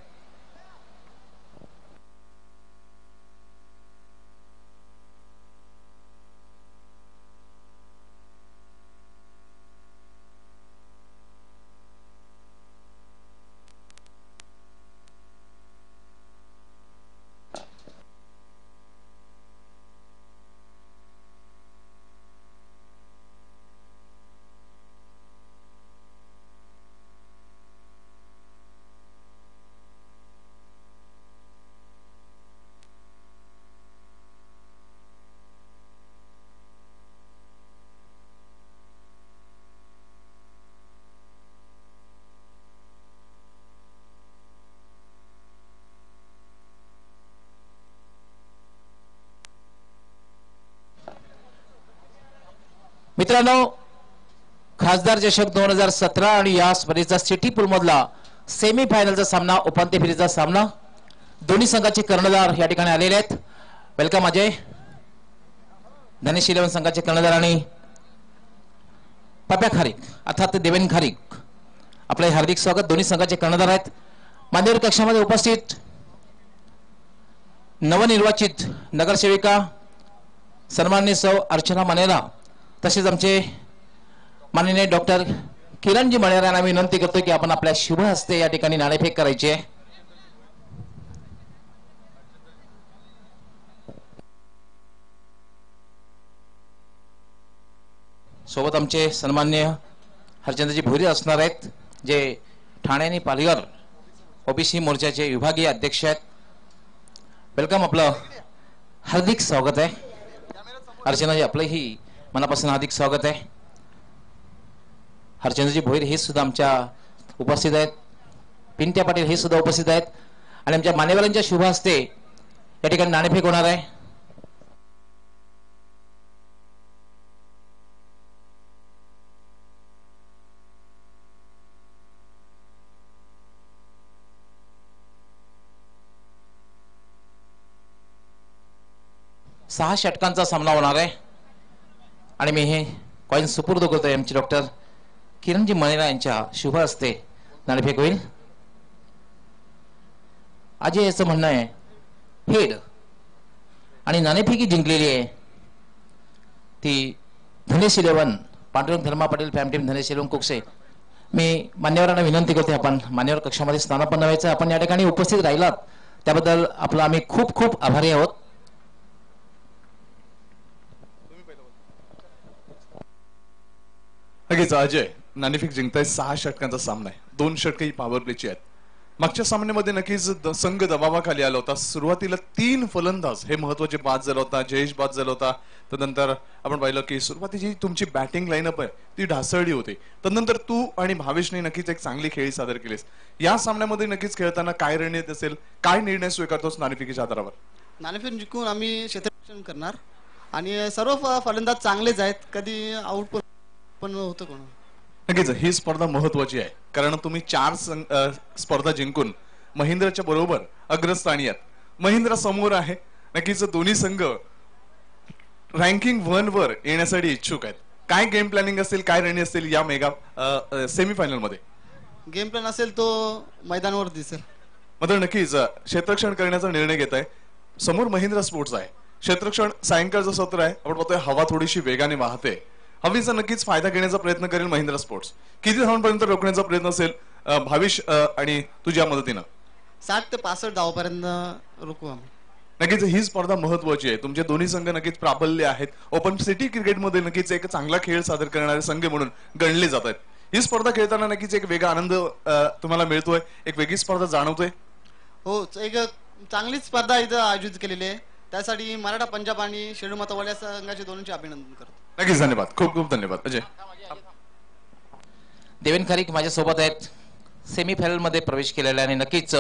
मित्रांनो, खासदार चषक 2017 आणि या स्पर्धेचा सिटी पूल मधला सेमीफायनलचा सामना उपांत्य फेरीचा सामना दोन्ही संघाचे कर्णधार या ठिकाणी आलेले आहेत. वेलकम अजय. धनेश 11 संघाचे कर्णधार आणि पप्या खारीक अर्थात देवेन खारीक आपले हार्दिक स्वागत. दोन्ही संघाचे कर्णधार आहेत. मान्यवर कक्षामध्ये उपस्थित नवनिर्वाचित नगरसेविका सन्माननीय सौ अर्चना मनेरा तसेच आमचे माननीय डॉक्टर किरणजी मणेरा यांना मी विनंती करतो की आपण आपल्या शुभ हस्ते या ठिकाणी नाणेफेक करायची आहे. सोबत आमचे सन्माननीय हरचंद्रजी भोईर असणार आहेत जे ठाणे आणि पालघर ओबीसी मोर्चाचे विभागीय अध्यक्ष आहेत. वेलकम. आपलं हार्दिक स्वागत आहे. अर्चनाजी आपलंही मनापासून हार्दिक स्वागत आहे. हरचंद्रजी भोईर हे सुद्धा आमच्या उपस्थित आहेत. पिंट्या पाटील हे सुद्धा उपस्थित आहेत आणि आमच्या मान्यवरांच्या शुभ हस्ते या ठिकाणी नाणेफेक होणार आहे. सहा षटकांचा सामना होणार आहे आणि मी हे कॉइन सुपूर्द करतोय आमचे डॉक्टर किरणजी मणेरा यांच्या शुभ हस्ते नाणेफेक होईल. अजय याचं म्हणणं आहे हेड आणि नाणेफेकी जिंकलेली आहे ती धनेश 11 पांडुरंग धर्मा पाटील फॅम टीम धनेश 11 कुकसे. मी मान्यवरांना विनंती करते आपण मान्यवर कक्षामध्ये स्थानापन्न व्हायचं. आपण या ठिकाणी उपस्थित राहिलात त्याबद्दल आपला आम्ही खूप खूप आभारी आहोत. नक्कीच अजय नाणेफेक जिंकताय 6 षटकांचा सामना आहे. 2 षटक ही पॉवर प्लेची आहेत. मागच्या सामन्यामध्ये नक्कीच संघ दबावाखाली आला होता. सुरुवातीला 3 फलंदाज हे महत्वाचे बाद झाला होता. जयेश बाद झाला होता. त्यानंतर आपण पाहिलं की सुरुवातीची तुमची बॅटिंग लाईनअप आहे ती ढासळली होती. त्यानंतर तू आणि भावेशने नक्कीच एक चांगली खेळी सादर केलीस. या सामन्यामध्ये नक्कीच खेळताना काय रणनीती असेल, काय निर्णय स्वीकारतोस नाणेफेकीच्या आधारावर? नाणेफेक जिंकून आम्ही क्षेत्ररक्षण करणार आणि सर्व फलंदाज चांगलेच आहेत. कधी आउट पण होतं कोण. नक्कीच ही स्पर्धा महत्वाची आहे कारण तुम्ही 4 स्पर्धा जिंकून महेंद्रच्या बरोबर अग्रस्थानी आहात. महेंद्र समोर आहे. नक्कीच दोन्ही संघ रँकिंग 1 वर येण्यासाठी इच्छुक आहेत. काय गेम प्लॅनिंग असेल, काय रणनीती असेल या मेगा सेमीफायनल मध्ये? गेम प्लॅन असेल तो मैदानावर दिसेल. मात्र नक्कीच क्षेत्ररक्षण करण्याचा निर्णय घेत आहे. समोर महेंद्र स्पोर्ट्स आहे. क्षेत्ररक्षण सायंकाळचं सत्र आहे. आपण पाहतोय हवा थोडीशी वेगाने वाहते. हवेचा नक्कीच फायदा घेण्याचा प्रयत्न करेल महेंद्र स्पोर्ट्स. किती धावांपर्यंत रोखण्याचा प्रयत्न असेल भाविश आणि तुझ्या मदतीनं? 60 ते 65 धावापर्यंत रोखू आम्ही. नक्कीच ही स्पर्धा महत्वाची आहे. तुमचे दोन्ही संघ नक्कीच प्राबल्य आहेत. ओपन सिटी क्रिकेटमध्ये नक्कीच एक चांगला खेळ सादर करणारे संघ म्हणून गणले जात आहेत. ही स्पर्धा खेळताना नक्कीच एक वेगळा आनंद तुम्हाला मिळतोय, एक वेगळी स्पर्धा जाणवतोय. हो, एक चांगली स्पर्धा इथं आयोजित केलेली आहे. त्यासाठी मराठा पंजाब आणि शेडू मतवाल्या संघाचे दोन्हीचे अभिनंदन करतो. नक्कीच धन्यवाद. खूप खूप धन्यवाद. अजय देवेन खारीक माझ्यासोबत आहेत. सेमीफायनल मध्ये प्रवेश केलेला आहे आणि नक्कीच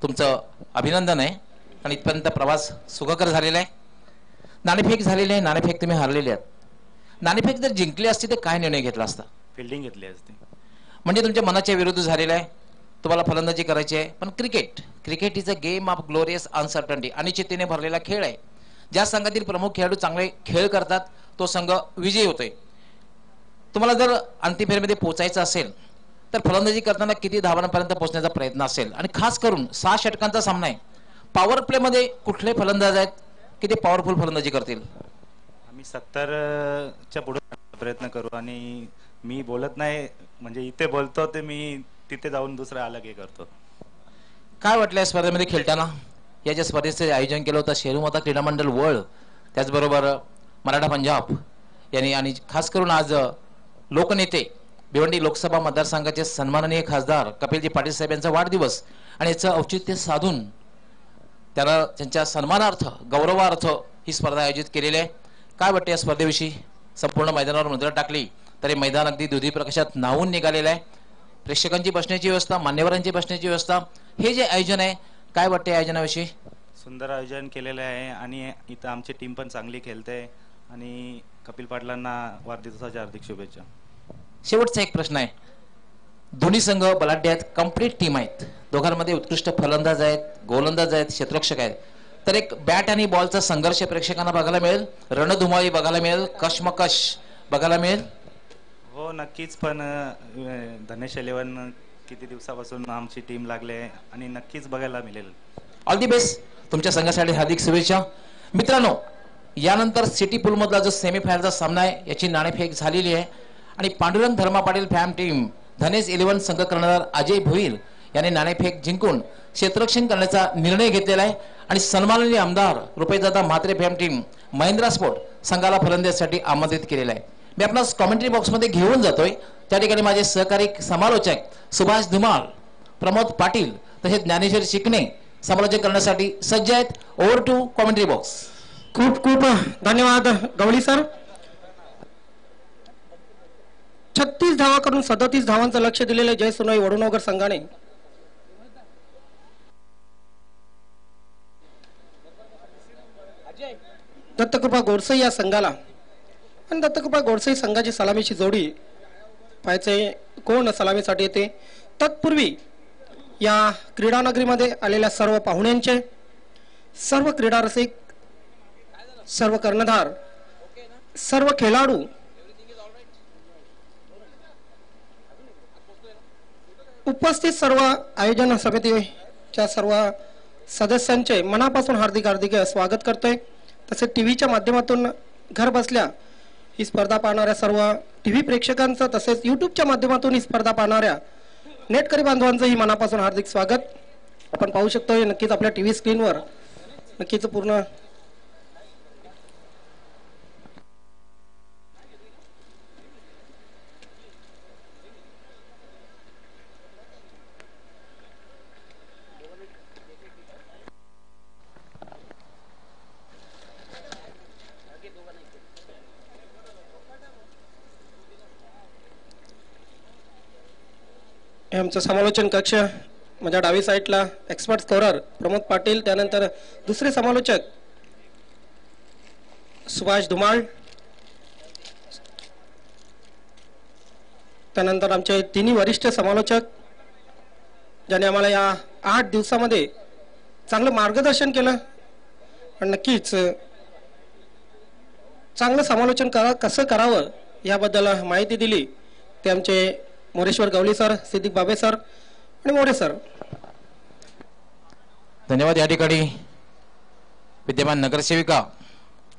तुमचं अभिनंदन आहे आणि इथपर्यंत प्रवास सुखकर झालेला आहे. नाणेफेक झालेली आहे. नाणेफेक तुम्ही हारलेले आहात. नाणेफेक जर जिंकली असती तर काय निर्णय घेतला असता? फिल्डिंग घेतली असती. म्हणजे तुमच्या मनाच्या विरुद्ध झालेला आहे. तुम्हाला फलंदाजी करायची आहे. पण cricket is a game of glorious uncertainty. अनिश्चिततेने भरलेला खेळ आहे. ज्या संघातील प्रमुख खेळाडू चांगले खेळ करतात तो संघ विजयी होतोय. तुम्हाला जर अंतिम फेरीमध्ये पोहोचायचं असेल तर फलंदाजी करताना किती धावांपर्यंत पोहोचण्याचा प्रयत्न असेल आणि खास करून 6 षटकांचा सामना आहे. पॉवर प्ले मध्ये कुठले फलंदाज आहेत की ते पॉवरफुल फलंदाजी करतील? आम्ही 70च्या पुढे प्रयत्न करू आणि मी बोलत नाही म्हणजे इथे बोलतो ते मी तिथे जाऊन दुसरं अलग हे करतो. काय वाटलं या स्पर्धेमध्ये खेळताना? या ज्या स्पर्धेचं आयोजन केलं होतं शेरुमाता क्रीडा मंडळ वर्ल्ड त्याचबरोबर मराठा पंजाब यांनी आणि खास करून आज लोकनेते भिवंडी लोकसभा मतदारसंघाचे सन्माननीय खासदार कपिलजी पाटील साहेब यांचा वाढदिवस आणि याचं औचित्य साधून त्याला त्यांच्या सन्मानार्थ गौरवार्थ ही स्पर्धा आयोजित केलेली आहे. काय वाटतं या स्पर्धेविषयी? संपूर्ण मैदानावर नजर टाकली तरी मैदान अगदी दुधी प्रकाशात न्हावून निघालेलं आहे. प्रेक्षकांची बसण्याची व्यवस्था, मान्यवरांची बसण्याची व्यवस्था, हे जे आयोजन आहे काय वाटतं या आयोजनाविषयी? सुंदर आयोजन केलेलं आहे आणि इथं आमची टीम पण चांगली खेळते आणि कपिल पाटलांना वाढदिवसाच्या हार्दिक शुभेच्छा. शेवटचा एक प्रश्न आहे. दोन्ही संघ बलाढ्य आहेत, कम्प्लीट टीम आहेत. दोघांमध्ये उत्कृष्ट फलंदाज आहेत, गोलंदाज आहेत, क्षेत्ररक्षक आहेत. तर एक बॅट आणि बॉलचा संघर्ष प्रेक्षकांना बघायला मिळेल, रणधुमाळी बघायला मिळेल, कशमकश बघायला मिळेल. हो नक्कीच. पण धनेश 11 किती दिवसापासून आमची टीम लागले आणि नक्कीच बघायला मिळेल. All the best. तुमच्या संघासाठी हार्दिक शुभेच्छा. मित्रांनो, यानंतर सिटी पूल मधला जो सेमीफायनलचा सामना आहे याची नाणेफेक झालेली आहे आणि पांडुरंग धर्मा पाटील फॅम टीम धनेश 11 संघ कर्णधार अजय भोईर यांनी नाणेफेक जिंकून क्षेत्ररक्षण करण्याचा निर्णय घेतलेला आहे आणि सन्माननीय आमदार रुपयेदादा म्हात्रे फॅम टीम महेंद्रा स्पोर्ट संघाला फलंदाजीसाठी आमंत्रित केलेला आहे. मी आपणास कॉमेंट्री बॉक्समध्ये घेऊन जातोय. त्या ठिकाणी माझे सहकारी समालोचक सुभाष धुमाळ, प्रमोद पाटील तसेच ज्ञानेश्वर शिकणे समालोचन करण्यासाठी सज्ज आहेत. Over to commentary box. खूप खूप धन्यवाद गवळी सर. 36 धावा करून 37 धावांचं लक्ष दिलेलं जय सोनई वडूनगर संघाने दत्तकृपा गोडसे या संघाला आणि दत्तकृपा गोडसे संघाची सलामीची जोडी पाहायचे कोण सलामीसाठी येते. तत्पूर्वी या क्रीडानगरीमध्ये आलेल्या सर्व पाहुण्यांचे, सर्व क्रीडा रसिक, सर्व कर्णधार, सर्व खेळाडू, उपस्थित सर्व आयोजन समितीच्या सर्व सदस्यांचे मनापासून हार्दिक हार्दिक स्वागत करतोय. तसेच टीव्हीच्या माध्यमातून घर बसल्या ही स्पर्धा पाहणाऱ्या सर्व टीव्ही प्रेक्षकांचं तसेच युट्यूबच्या माध्यमातून ही स्पर्धा पाहणाऱ्या नेटकरी बांधवांचंही मनापासून हार्दिक स्वागत. आपण पाहू शकतोय नक्कीच आपल्या टीव्ही स्क्रीनवर नक्कीच पूर्ण हे आमचं समालोचन कक्ष. माझ्या डावी साईडला एक्सपर्ट स्कोरर प्रमोद पाटील, त्यानंतर दुसरे समालोचक सुभाष धुमाळ, त्यानंतर आमचे तिन्ही वरिष्ठ समालोचक ज्यांनी आम्हाला या 8 दिवसामध्ये चांगलं मार्गदर्शन केलं आणि नक्कीच चांगलं समालोचन कसं करावं याबद्दल माहिती दिली. ते आमचे मोरेश्वर गवली सर, सिद्दीक बाबे सर आणि मोरे सर. धन्यवाद. या ठिकाणी विद्यमान नगरसेविका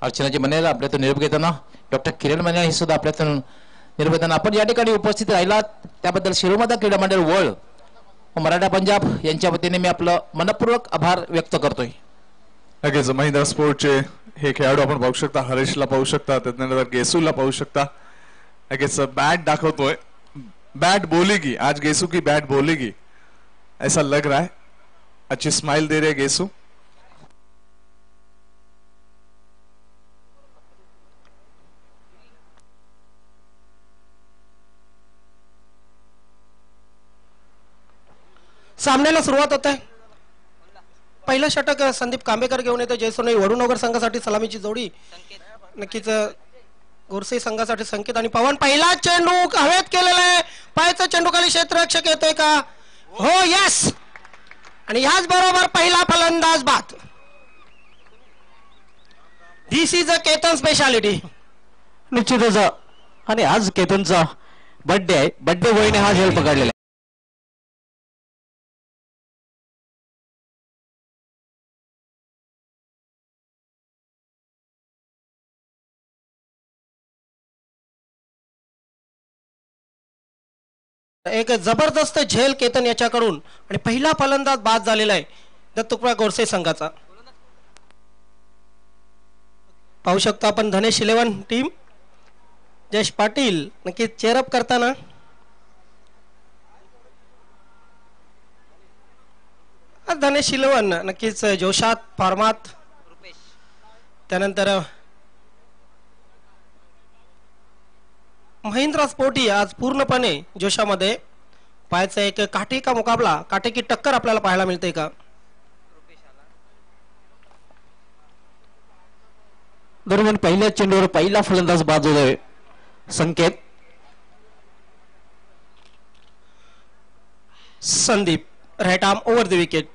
अर्चनाजी मनेर आपल्यातून निरोप घेताना, डॉक्टर किरण मनेर हे सुद्धा आपल्यातून निरोप घेताना, आपण या ठिकाणी उपस्थित राहिलात त्याबद्दल शिरोमदा क्रीडा मंडळ वळ व मराठा पंजाब यांच्या वतीने मी आपलं मनपूर्वक आभार व्यक्त करतोय. नक्कीच महिंद्रा स्पोर्टचे हे खेळाडू आपण पाहू शकता. हरेशला पाहू शकता, त्यानंतर गेसूला पाहू शकता. नक्कीच बॅट दाखवतोय. बैट बोलेगी आज गेसू की, बैट बोलेगी ऐसा लग रहा है. अच्छी स्माइल दे रहे गेसू. सामन्याला सुरुवात होत आहे. पहिलं षटक संदीप कांबेकर घेऊन येतो. जयसोनई वडूनगर संघासाठी सलामीची जोडी. नक्कीच गोरसे संघासाठी संकेत आणि पवन. पहिला चेंडू हवेत केलेला आहे. पायाचा चेंडू खाली क्षेत्ररक्षक येतोय का? हो, यस. आणि याच बरोबर पहिला फलंदाज बाद. दिस इज अ केतन स्पेशालिटी. निश्चितच. आणि आज केतनचा बर्थडे आहे. बर्थडे बॉयने हा झेल पकडलेला. एक जबरदस्त झेल केतन याच्याकडून आणि पहिला फलंदाज बाद झालेला आहे दत्तुकडा गोरसे संघाचा. पाहू शकतो आपण धनेश 11 टीम. जयेश पाटील नक्कीच चेअरअप करताना. धनेश 11 नक्कीच जोशात फॉर्मात. त्यानंतर महिंद्रा स्पोर्टी आज पूर्णपणे जोशामध्ये. पाहायचं एक काठी का मुकाबला, काठी की टक्कर आपल्याला पाहायला मिळते का? दरम्यान पहिल्या चेंडूवर पहिला फलंदाज बाद होतोय Sanket. Sandeep right arm over the wicket.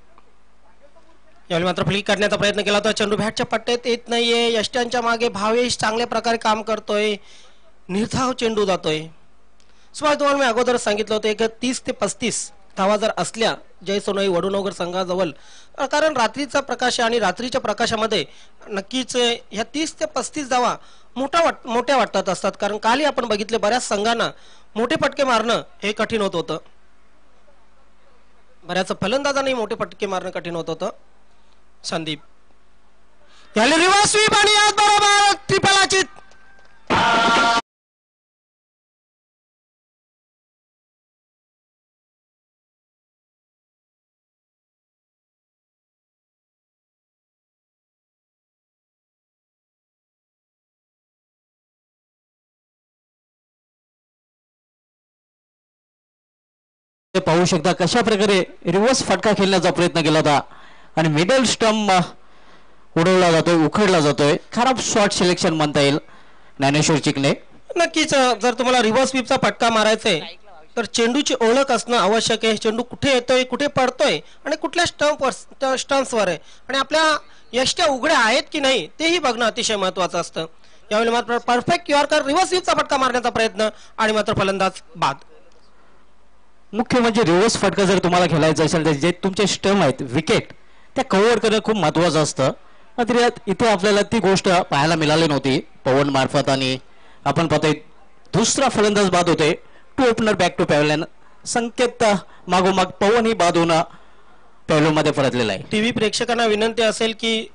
यावेळी मात्र फ्लिक करण्याचा प्रयत्न केला होता. चेंडू बॅटच्या पट्ट्यात येत नाहीये. यष्ट्यांच्या मागे भावेश चांगल्या प्रकारे काम करतोय. निर्धाव चेंडू जातोय. सुभाष तुम्हाला मी अगोदर सांगितलं होतं एक 30 ते 35 धावा जर असल्या जयसोनई वडूनगर संघाजवळ, कारण रात्रीचा प्रकाश आणि रात्रीच्या प्रकाशामध्ये नक्कीच ह्या 30 ते 35 धावा मोठ्या वाटत असतात. कारण कालही आपण बघितले बऱ्याच संघांना मोठे फटके मारणं हे कठीण होत होतं. बऱ्याच फलंदाजांनाही मोठे फटके मारणं कठीण होत होतं. संदीप याला रिव्हर्स स्वीप आणि याच बरोबर ट्रिपल अचित. पाहू शकता कशा प्रकारे रिव्हर्स फटका खेळण्याचा प्रयत्न केला होता आणि मिडल स्टंप उडवला जातोय, उखडला जातोय. खराब शॉट सिलेक्शन म्हणता येईल ज्ञानेश्वर चिकने. नक्कीच जर तुम्हाला रिव्हर्स स्वीपचा फटका मारायचा आहे तर चेंडूची ओळख असणं आवश्यक आहे. चेंडू कुठे येतोय, कुठे पडतोय आणि कुठल्या स्टंप्सवर आहे आणि आपल्या यष्ट्या उघड्या आहेत की नाही तेही बघणं अतिशय महत्वाचं असतं. यावेळी मात्र परफेक्ट यॉर्कर रिव्हर्स स्वीपचा फटका मारण्याचा प्रयत्न आणि मात्र फलंदाज बाद. मुख्य म्हणजे रिव्हर्स फटका जर तुम्हाला खेळायचा असेल तर जे तुमचे स्टंप आहेत विकेट त्या कव्हर करणं खूप महत्वाचं असतं. मात्र इथे आपल्याला ती गोष्ट पाहायला मिळाली नव्हती पवन मार्फत. आणि आपण पाहतोय दुसरा फलंदाज बाद होते. Two opener back to pavilion. Sanket मागोमाग पवन ही बाद होणं पॅव्हलियन मध्ये परतलेला आहे. टीव्ही प्रेक्षकांना विनंती असेल की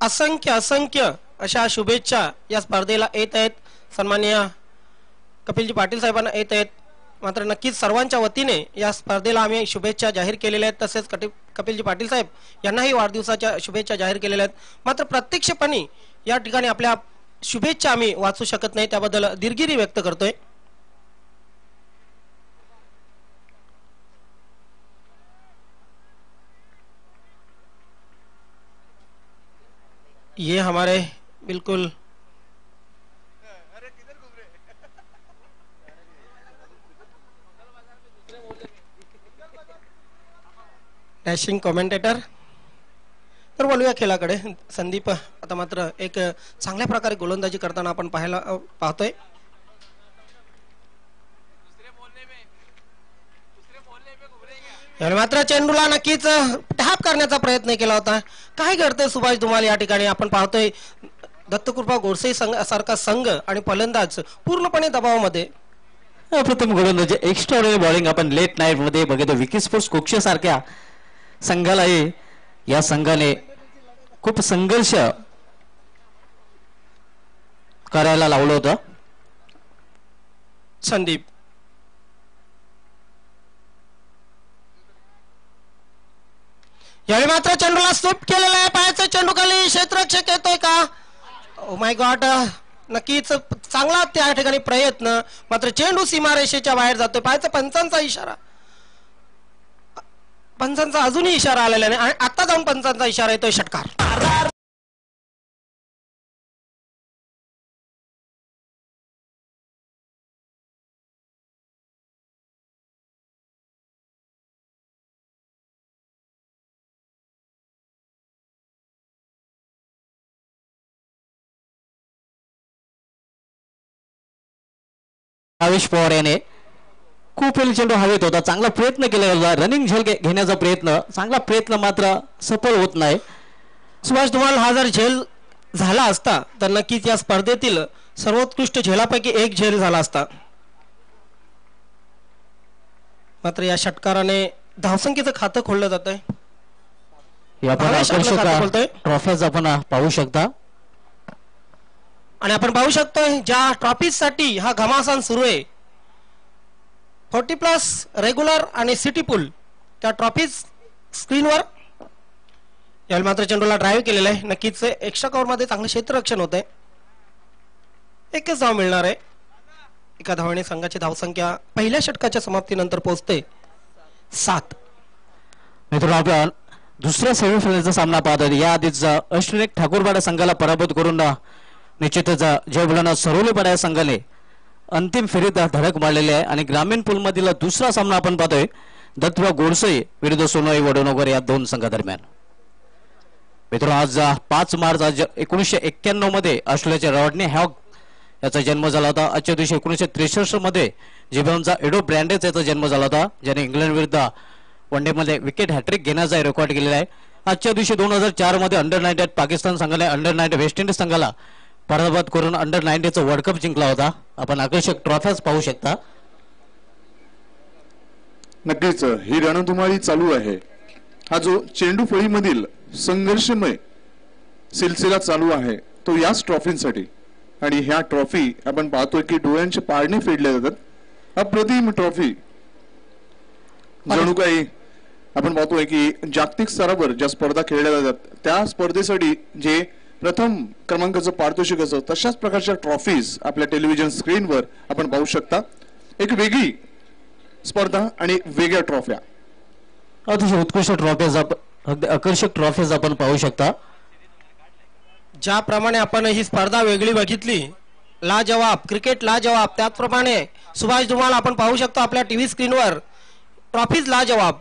असंख्य अशा शुभेच्छा या स्पर्धेला येत आहेत. सन्माननीय कपिलजी पाटील साहेबांना येत आहेत. मात्र नक्कीच सर्वांच्या वतीने या स्पर्धेला आम्ही शुभेच्छा जाहीर केलेल्या आहेत. तसेच कपिलजी पाटील साहेब यांनाही वाढदिवसाच्या शुभेच्छा जाहीर केलेल्या आहेत. मात्र प्रत्यक्षपणे या ठिकाणी आपल्या शुभेच्छा आम्ही वाचू शकत नाही, त्याबद्दल दिलगिरी व्यक्त करतोय. ये हमारे बिल्कुल डॅशिंग कॉमेंटेटर. तर बोलूया खेळाकडे. संदीप आता मात्र एक चांगल्या प्रकारे गोलंदाजी करताना आपण पाहतोय. मात्र चेंडूला नक्कीच टॅप करण्याचा प्रयत्न केला होता. काय घडतंय सुभाष धुमाल या ठिकाणी आपण पाहतोय. दत्तकृपा गोडसे सारखा संघ आणि फलंदाज पूर्णपणे दबावामध्ये. प्रथम गोलंदाजी एक्स्ट्राऑर्डिनरी बॉलिंग आपण लेट नाईट मध्ये बघितलं. विकी स्पोर्ट्स कोक्ष सारख्या संघालाही या संघाने खूप संघर्ष करायला लावलं होतं. संदीप यावेळी मात्र चेंडूला स्वीप केलेला आहे. पायाचा चेंडू खाली क्षेत्ररक्षक येतोय का? ओ माय गॉड, नक्कीच चांगला त्या ठिकाणी प्रयत्न. मात्र चेंडू सीमारेषेच्या बाहेर जातोय. पायाचा पंचांचा इशारा, पंचांचा अजूनही इशारा आलेला नाही आणि आता जाऊन पंचांचा इशारा येतोय षटकार. आवेश पवार याने खूप वेळ चेंडू हवेत होता. चांगला प्रयत्न केला होता. रनिंग झेल घेण्याचा प्रयत्न, चांगला प्रयत्न मात्र सफल होत नाही. सुभाष धुमाल हा जर झेल झाला असता तर नक्कीच या स्पर्धेतील सर्वोत्कृष्ट झेलापैकी एक झेल झाला असता. मात्र या षटकाराने धावसंख्येचं खातं खोललं जात आहे. ट्रॉफीज आपण पाहू शकता आणि आपण पाहू शकतोय ज्या ट्रॉफीज साठी हा घमासान सुरू आहे. 40+ रेग्युलर आणि सिटी पूल त्या ट्रॉफीज स्क्रीनवर. यावेळी मात्र चेंडूला ड्राईव्ह केलेला आहे. नक्कीच एक्स्ट्रा कव्हर मध्ये चांगलं क्षेत्ररक्षण होत आहे. एकच धाव मिळणार आहे. एका धावाने संघाची धावसंख्या पहिल्या षटकाच्या समाप्तीनंतर पोहोचते 7. मित्रांनो, आपण दुसऱ्या सेमीफायनलचा सामना पाहतोय. या आधीच अष्टविनायक ठाकूरवाडा संघाला पराभूत करून निश्चितच जयबुलाना सरवलीपाडा या संघाने अंतिम फेरीत धडक मारलेली आहे. आणि ग्रामीण पूल मधील दुसरा सामना आपण पाहतोय दत्तराव गोडसे विरुद्ध सोनोई वडोनगर या दोन संघादरम्यान. मित्रांनो, आज 5 मार्च 1991 मध्ये ऑस्ट्रेलियाच्या रॉडनी हॅग याचा जन्म झाला होता. आजच्या दिवशी 1963 मध्ये जिबॉनचा एडो ब्रँडेज याचा जन्म झाला होता, ज्याने इंग्लंड विरुद्ध वन डे मध्ये विकेट हॅट्रिक घेण्याचा रेकॉर्ड केलेला आहे. आजच्या दिवशी 2004 मध्ये अंडर-19 पाकिस्तान संघाने अंडर-19 वेस्ट इंडिज संघाला पराभूत करून अंडर-19 वर्ल्ड कप जिंकला होता. आपण आकर्षक ट्रॉफ्याच पाहू शकता. नक्कीच ही रणधुमाळी चालू आहे. हा जो चेंडू फळीमधील संघर्षमय सिलसिला चालू आहे तो याच ट्रॉफींसाठी. आणि ह्या ट्रॉफी आपण पाहतोय की डोळ्यांचे पारणे फेडले जातात. अप्रतिम ट्रॉफी जणू काही आपण पाहतोय की जागतिक स्तरावर ज्या स्पर्धा खेळल्या जातात त्या स्पर्धेसाठी जे प्रथम क्रमांकाचं पारितोषिक असतं तशाच प्रकारच्या ट्रॉफीज आपल्या टेलिव्हिजन स्क्रीनवर आपण पाहू शकता. एक वेगळी स्पर्धा आणि वेगळ्या ट्रॉफ्या, अतिशय उत्कृष्ट ट्रॉफीज, अगदी आकर्षक ट्रॉफीज आपण पाहू शकता. ज्याप्रमाणे आपण ही स्पर्धा वेगळी बघितली, लाजवाब क्रिकेट लाजवाब, त्याचप्रमाणे सुभाष धुमाल आपण पाहू शकतो आपल्या टीव्ही स्क्रीनवर ट्रॉफीज लाजवाब.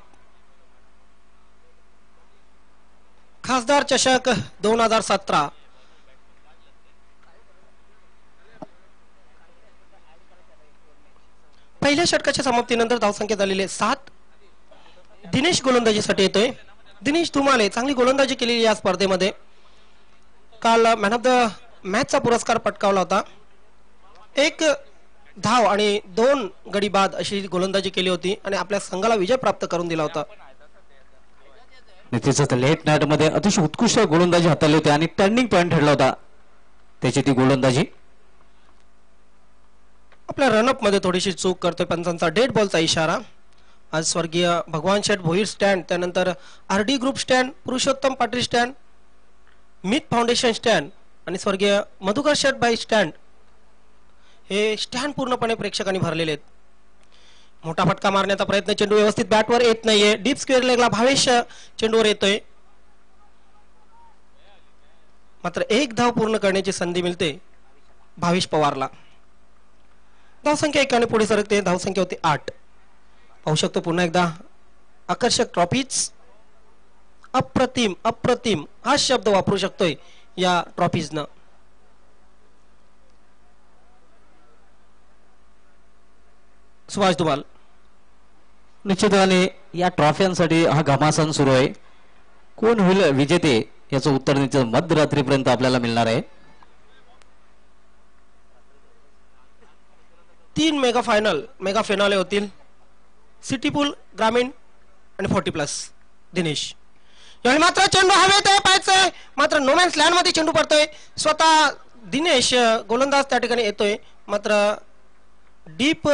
खासदार चषक 2017. पहिल्या षटकाच्या समाप्तीनंतर धावसंख्या झालेली 7. दिनेश गोलंदाजीसाठी येतोय. दिनेश धुमाले चांगली गोलंदाजी केलेली या स्पर्धेमध्ये. काल मॅन ऑफ द मॅचचा पुरस्कार पटकावला होता. 1 धाव आणि 2 गडी बाद अशी गोलंदाजी केली होती आणि आपल्या संघाला विजय प्राप्त करून दिला होता. निश्चितच लेट नाईट मध्ये अतिशय उत्कृष्ट गोलंदाजी हाताळली होती आणि टर्निंग पॉइंट ठरला होता त्याची ती गोलंदाजी. आपल्या रनअप मध्ये थोडीशी चूक करतोय पंचांचा डेड बॉलचा इशारा. आज स्वर्गीय भगवान शेठ भोईर स्टँड, त्यानंतर RD group stand, Purushottam Patil stand, मित फाउंडेशन स्टँड आणि स्वर्गीय मधुकर शेठ बाई स्टँड हे स्टँड पूर्णपणे प्रेक्षकांनी भरलेले आहेत. मोठा फटका मारण्याचा प्रयत्न, चेंडू व्यवस्थित बॅटवर येत नाहीये. डीप स्क्वेअर लेगला भावेश चेंडूवर येतोय, मात्र 1 धाव पूर्ण करण्याची संधी मिळते भावेश पवारला. धावसंख्या 1 आणि पुढे सरकते. धावसंख्या होती 8. पाहू शकतो पुन्हा एकदा आकर्षक ट्रॉफीज. अप्रतिम अप्रतिम हा शब्द वापरू शकतोय या ट्रॉफीजनं. सुभाष धुमाल. निश्चितपणे या ट्रॉफ्यांसाठी हा घमासान सुरू आहे. कोण होईल विजेते याचं उत्तर निश्चित मध्यरात्रीपर्यंत आपल्याला मिळणार आहे. 3 मेगा फिनाले होतील. सिटी पूल, ग्रामीण आणि 40+ दिनेश. यावेळी मात्र चेंडू हवेत आहे, पाहायचंय, मात्र नोमॅन्स लँड मध्ये चेंडू पडतोय. स्वतः दिनेश गोलंदाज त्या ठिकाणी येतोय, मात्र डीप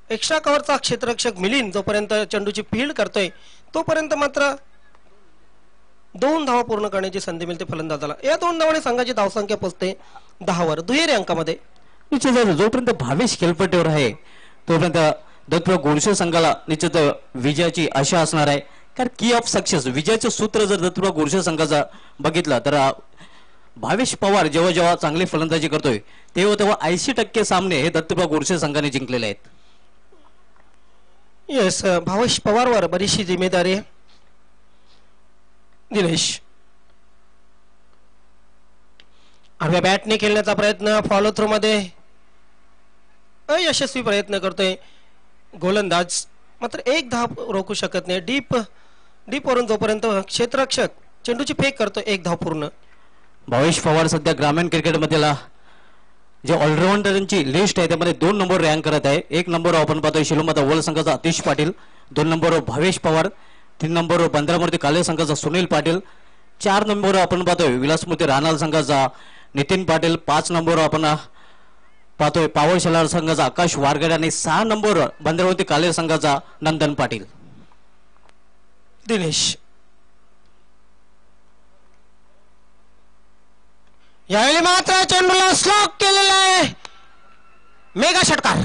एक्स्ट्रा कव्हरचा क्षेत्ररक्षक मिलिंद जोपर्यंत चेंडूची फील्ड करतोय तोपर्यंत मात्र 2 धावा पूर्ण करण्याची संधी मिळते फलंदाजाला. या 2 धावांनी संघाची धावसंख्या पोहोचते 10 वर दुहेरी अंकामध्ये. निश्चित जोपर्यंत भावेश खेळपट्टीवर आहे तोपर्यंत दत्तप्रभू गोडसे संघाला निश्चित विजयाची आशा असणार आहे. कारण की ऑफ सक्सेस विजयाचं सूत्र जर दत्तप्रभू गोडसे संघाचा बघितला तर भावेश पवार जेव्हा जेव्हा चांगली फलंदाजी करतोय तेव्हा 80% सामने हे दत्तप्रभू गोडसे संघाने जिंकलेले आहेत. येस, भावेश पवारवर बरीचशी जिम्मेदारी आहे. दिनेश आडव्या बॅटने खेळण्याचा प्रयत्न, फॉलो थ्रो मध्ये अयशस्वी प्रयत्न करतोय गोलंदाज, मात्र 1 धाव रोखू शकत नाही. डीप वरून जोपर्यंत क्षेत्ररक्षक चेंडूची फेक करतो 1 धाव पूर्ण. भावेश पवार सध्या ग्रामीण क्रिकेटमधला जे ऑलराऊंडरांची लिस्ट आहे त्यामध्ये 2 नंबर रँक करत आहे. 1 नंबरवर आपण पाहतोय शिलोमाता ओवल संघाचा अतिश पाटील, 2 नंबरवर भावेश पवार, 3 नंबरवर बंदरामूर्ती काले संघाचा सुनील पाटील, 4 नंबरवर आपण पाहतोय विलासमूर्ती रानाल संघाचा नितीन पाटील, 5 नंबरवर आपण पाहतोय पावळ शेलार संघाचा आकाश वारगड आणि 6 नंबरवर बंदरामूर्ती काले संघाचा नंदन पाटील. दिनेश यावेळी मात्र चेंडूला स्लॉक केलेला आहे. मेगा षटकार.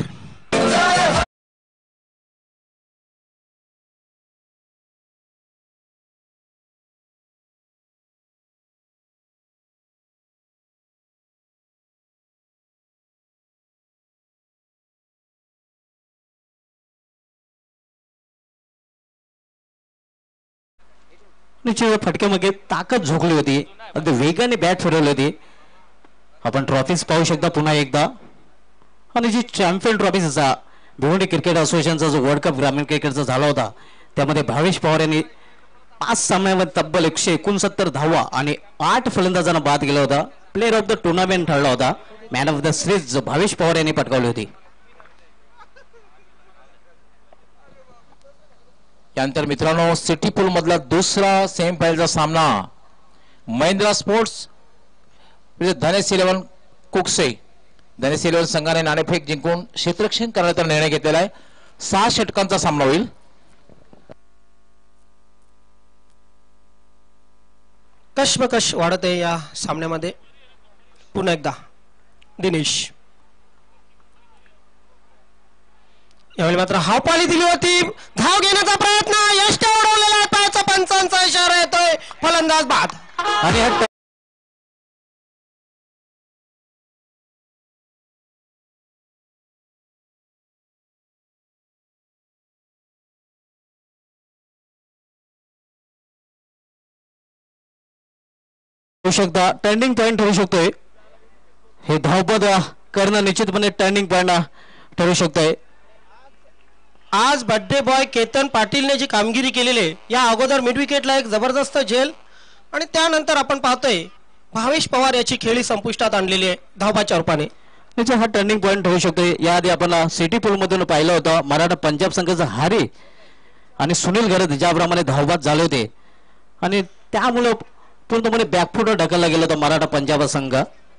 निश्चित फटक्यामध्ये ताकद झोकली होती, अगदी वेगाने बॅट फिरवली होती. आपण ट्रॉफीज पाहू शकता पुन्हा एकदा. आणि जी चॅम्पियन ट्रॉफीचा भिवंडी क्रिकेट असोसिएशनचा जो वर्ल्ड कप ग्रामीण क्रिकेटचा झाला होता त्यामध्ये भावेश पवार यांनी 5 सामन्यामध्ये तब्बल 169 धावा आणि 8 फलंदाजांना बाद केला होता. प्लेअर ऑफ द टुर्नामेंट ठरला होता. Man of the series Bhavesh Pawar यांनी पटकावली होती. यानंतर मित्रांनो सिटी पूल मधला दुसरा सेमीफायनलचा सामना महिंद्रा स्पोर्ट्स धनेश 11 कुकसे. धनेश 11 संघाने नाणेफेक जिंकून क्षेत्ररक्षण करण्याचा निर्णय घेतलेला आहे. 6 षटकांचा सामना होईल. कश्मकश वाढत आहे या सामन्यामध्ये. पुन्हा एकदा दिनेश यावेळी मात्र हावपाली दिली होती. धाव घेण्याचा प्रयत्न, यष्ट उडवलेला आहे, पायाचा पंचांचा इशारा येतोय, फलंदाज बाद. आणि शकता टर्निंग पॉइंट ठरू शकतोय. हे धावपद करणं निश्चितपणे टर्निंग पॉइंट ठरू शकतोय. आज बर्थडे बॉय केतन पाटीलने जी कामगिरी केलेली आहे, या अगोदर मिड विकेटला एक जबरदस्त झेल आणि त्यानंतर आपण पाहतोय भावेश पवार याची खेळी संपुष्टात आणलेली आहे धावबाच्या रूपाने. त्याचा हा टर्निंग पॉईंट होऊ शकतो. याआधी आपण सिटी पूल मधून पाहिलं होतं मराठा पंजाब संघाचा हारी आणि सुनील गरज ज्याप्रमाणे धावबाद झाले होते आणि त्यामुळे पूर्णपणे बॅकफुटवर ढकलला गेला होता मराठा पंजाब संघ.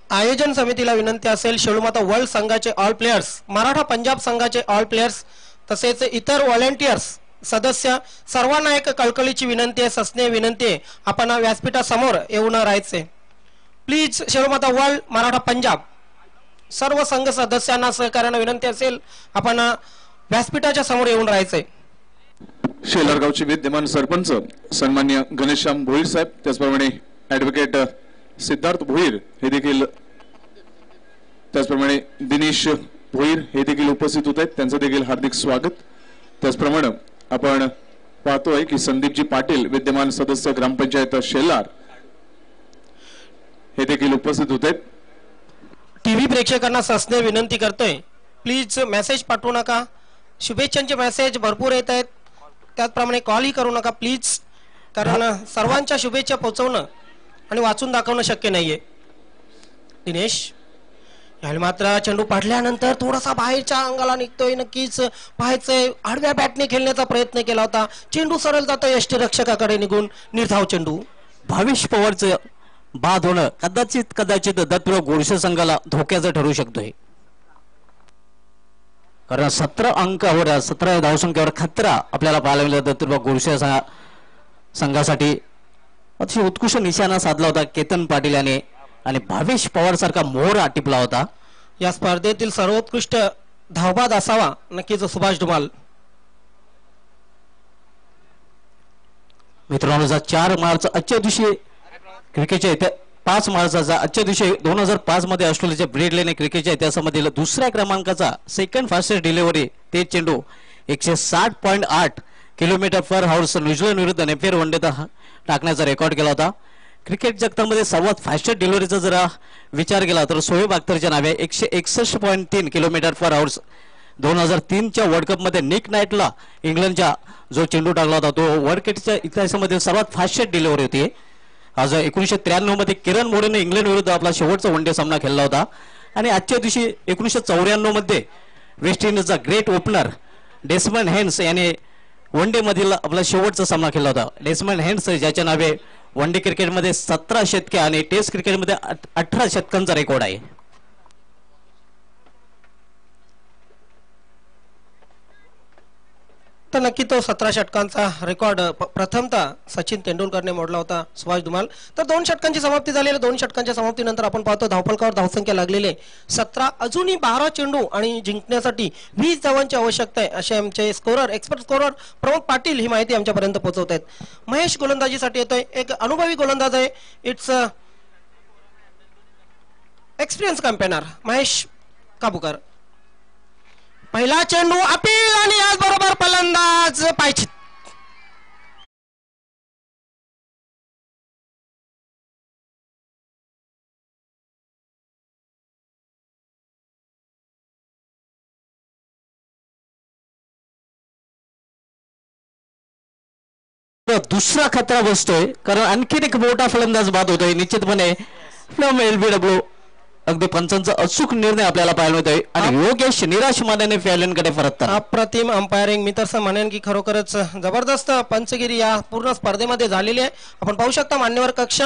आयोजन समितीला विनंती असेल शेळूमाता वर्ल्ड संघाचे ऑल प्लेयर्स, मराठा पंजाब संघाचे ऑल प्लेयर्स तसेच इतर व्हॉलेंटियर्स सदस्य सर्वांना एक कळकळीची विनंती आहे, सस्नेह विनंती आहे, आपण व्यासपीठासमोर येऊन राहायचे प्लीज. शेळूमाता वर्ल्ड, मराठा पंजाब सर्व संघ सदस्यांना सहकार्याने विनंती असेल आपण व्यासपीठाच्या समोर येऊन राहायचे. शेलारगावचे विद्यमान सरपंच सन्मान्य घनश्याम भोईर साहेब, त्याचप्रमाणे ऍडव्होकेट सिद्धार्थ भोईर हे देखील, त्याचप्रमाणे दिनेश भोईर हे देखील उपस्थित होते, त्यांचं देखील हार्दिक स्वागत. त्याचप्रमाणे आपण पाहतोय की संदीपजी पाटील विद्यमान सदस्य ग्रामपंचायत शेलार हे देखील उपस्थित होते. टीव्ही प्रेक्षकांना सस्नेह विनंती करतोय प्लीज मेसेज पाठवू नका, शुभेच्छांचे मेसेज भरपूर येत आहेत, त्याचप्रमाणे कॉलही करू नका प्लीज, कारण सर्वांच्या शुभेच्छा पोहोचवणं आणि वाचून दाखवणं शक्य नाहीये. दिनेश याला मात्र चेंडू पाडल्यानंतर थोडासा बाहेरच्या अंगाला निघतोय, नक्कीच पाहायचंय आडव्या बॅटने खेळण्याचा प्रयत्न केला होता, चेंडू सरळ जातोय यष्टीरक्षकाकडे निघून निर्धाव चेंडू. भावेश पवारचं बाद होणं कदाचित दत्तप्रभू गोडसे संघाला धोक्याचं ठरू शकतोय, कारण 17 अंकावर 17 धावसंख्येवर खतरा आपल्याला पाहायला मिळाला. दत्तप्रभू गोडसे संघासाठी अतिशय उत्कृष्ट निशाणा साधला होता केतन पाटील याने आणि भावेश पवार सारखा मोहरा टिपला होता. या स्पर्धेतील सर्वोत्कृष्ट धावबाद असावा नक्कीच सुभाष धुमाल. मित्रांनो 4 मार्च आजच्या दिवशी क्रिकेटच्या 5 मार्चचा आजच्या दिवशी 2005 मध्ये ऑस्ट्रेलियाच्या ब्रेडलेने क्रिकेटच्या इतिहासामधील दुसऱ्या क्रमांकाचा सेकंड फास्टेस्ट डिलिव्हरी ते चेंडू 160.8 किलोमीटर पर आवर्स न्यूझीलंड विरुद्ध नेपियर वनडेत टाकण्याचा रेकॉर्ड केला होता. क्रिकेट जगतामध्ये सर्वात फास्टेस्ट डिलिव्हरीचा जर विचार केला तर शोएब अख्तरच्या नावे 161.3 किलोमीटर पर आवर्स 2003च्या वर्ल्ड कप मध्ये निक नाईटला इंग्लंडच्या जो चेंडू टाकला होता तो वर्ल्ड कपच्या इतिहासामध्ये सर्वात फास्टेस्ट डिलिव्हरी होती. आज 1993 मध्ये किरण मोरेने इंग्लंड विरुद्ध आपला शेवटचा वनडे सामना खेळला होता आणि आजच्या दिवशी 1994 मध्ये वेस्ट इंडिजचा ग्रेट ओपनर डेसमंड हेन्स याने वनडे मधील आपला शेवटचा सामना खेळला होता. डेसमंड हेन्स ज्याच्या नावे वनडे क्रिकेटमध्ये 17 शतके आणि टेस्ट क्रिकेटमध्ये 18 शतकांचा रेकॉर्ड आहे. तर नक्की तो 17 षटकांचा रेकॉर्ड प्रथमतः सचिन तेंडुलकरने मोडला होता सुभाष धुमाल. तर 2 षटकांची समाप्ती झालेली, 2 षटकांच्या समाप्तीनंतर आपण पाहतो धावफलकावर धावसंख्या लागलेली 17, अजूनही 12 चेंडू आणि जिंकण्यासाठी 20 धावांची आवश्यकता आहे असे आमचे scorer expert scorer Pramod Patil ही माहिती आमच्यापर्यंत पोहोचवत आहेत. महेश गोलंदाजीसाठी येतोय, एक अनुभवी गोलंदाज आहे, इट्स एक्सपिरियन्स कॅम्पेनर महेश काबूकर. पहिला चेंडू अपील आणि आज बरोबर फलंदाज पायचित. दुसरा खतरा बसतोय कारण आणखीन एक मोठा फलंदाज बाद होतोय. निश्चितपणे LBW अगदी पंचांचा अचूक निर्णय आपल्याला पाहायला मिळतोय आणि योगेश निराश मानेने फॅलनकडे परततात. अप्रतिम अंपायरिंग, मी तर म्हणेन की खरोखरच जबरदस्त पंचगिरी या पूर्ण स्पर्धेमध्ये झालेली आहे. आपण पाहू शकता मान्यवर कक्ष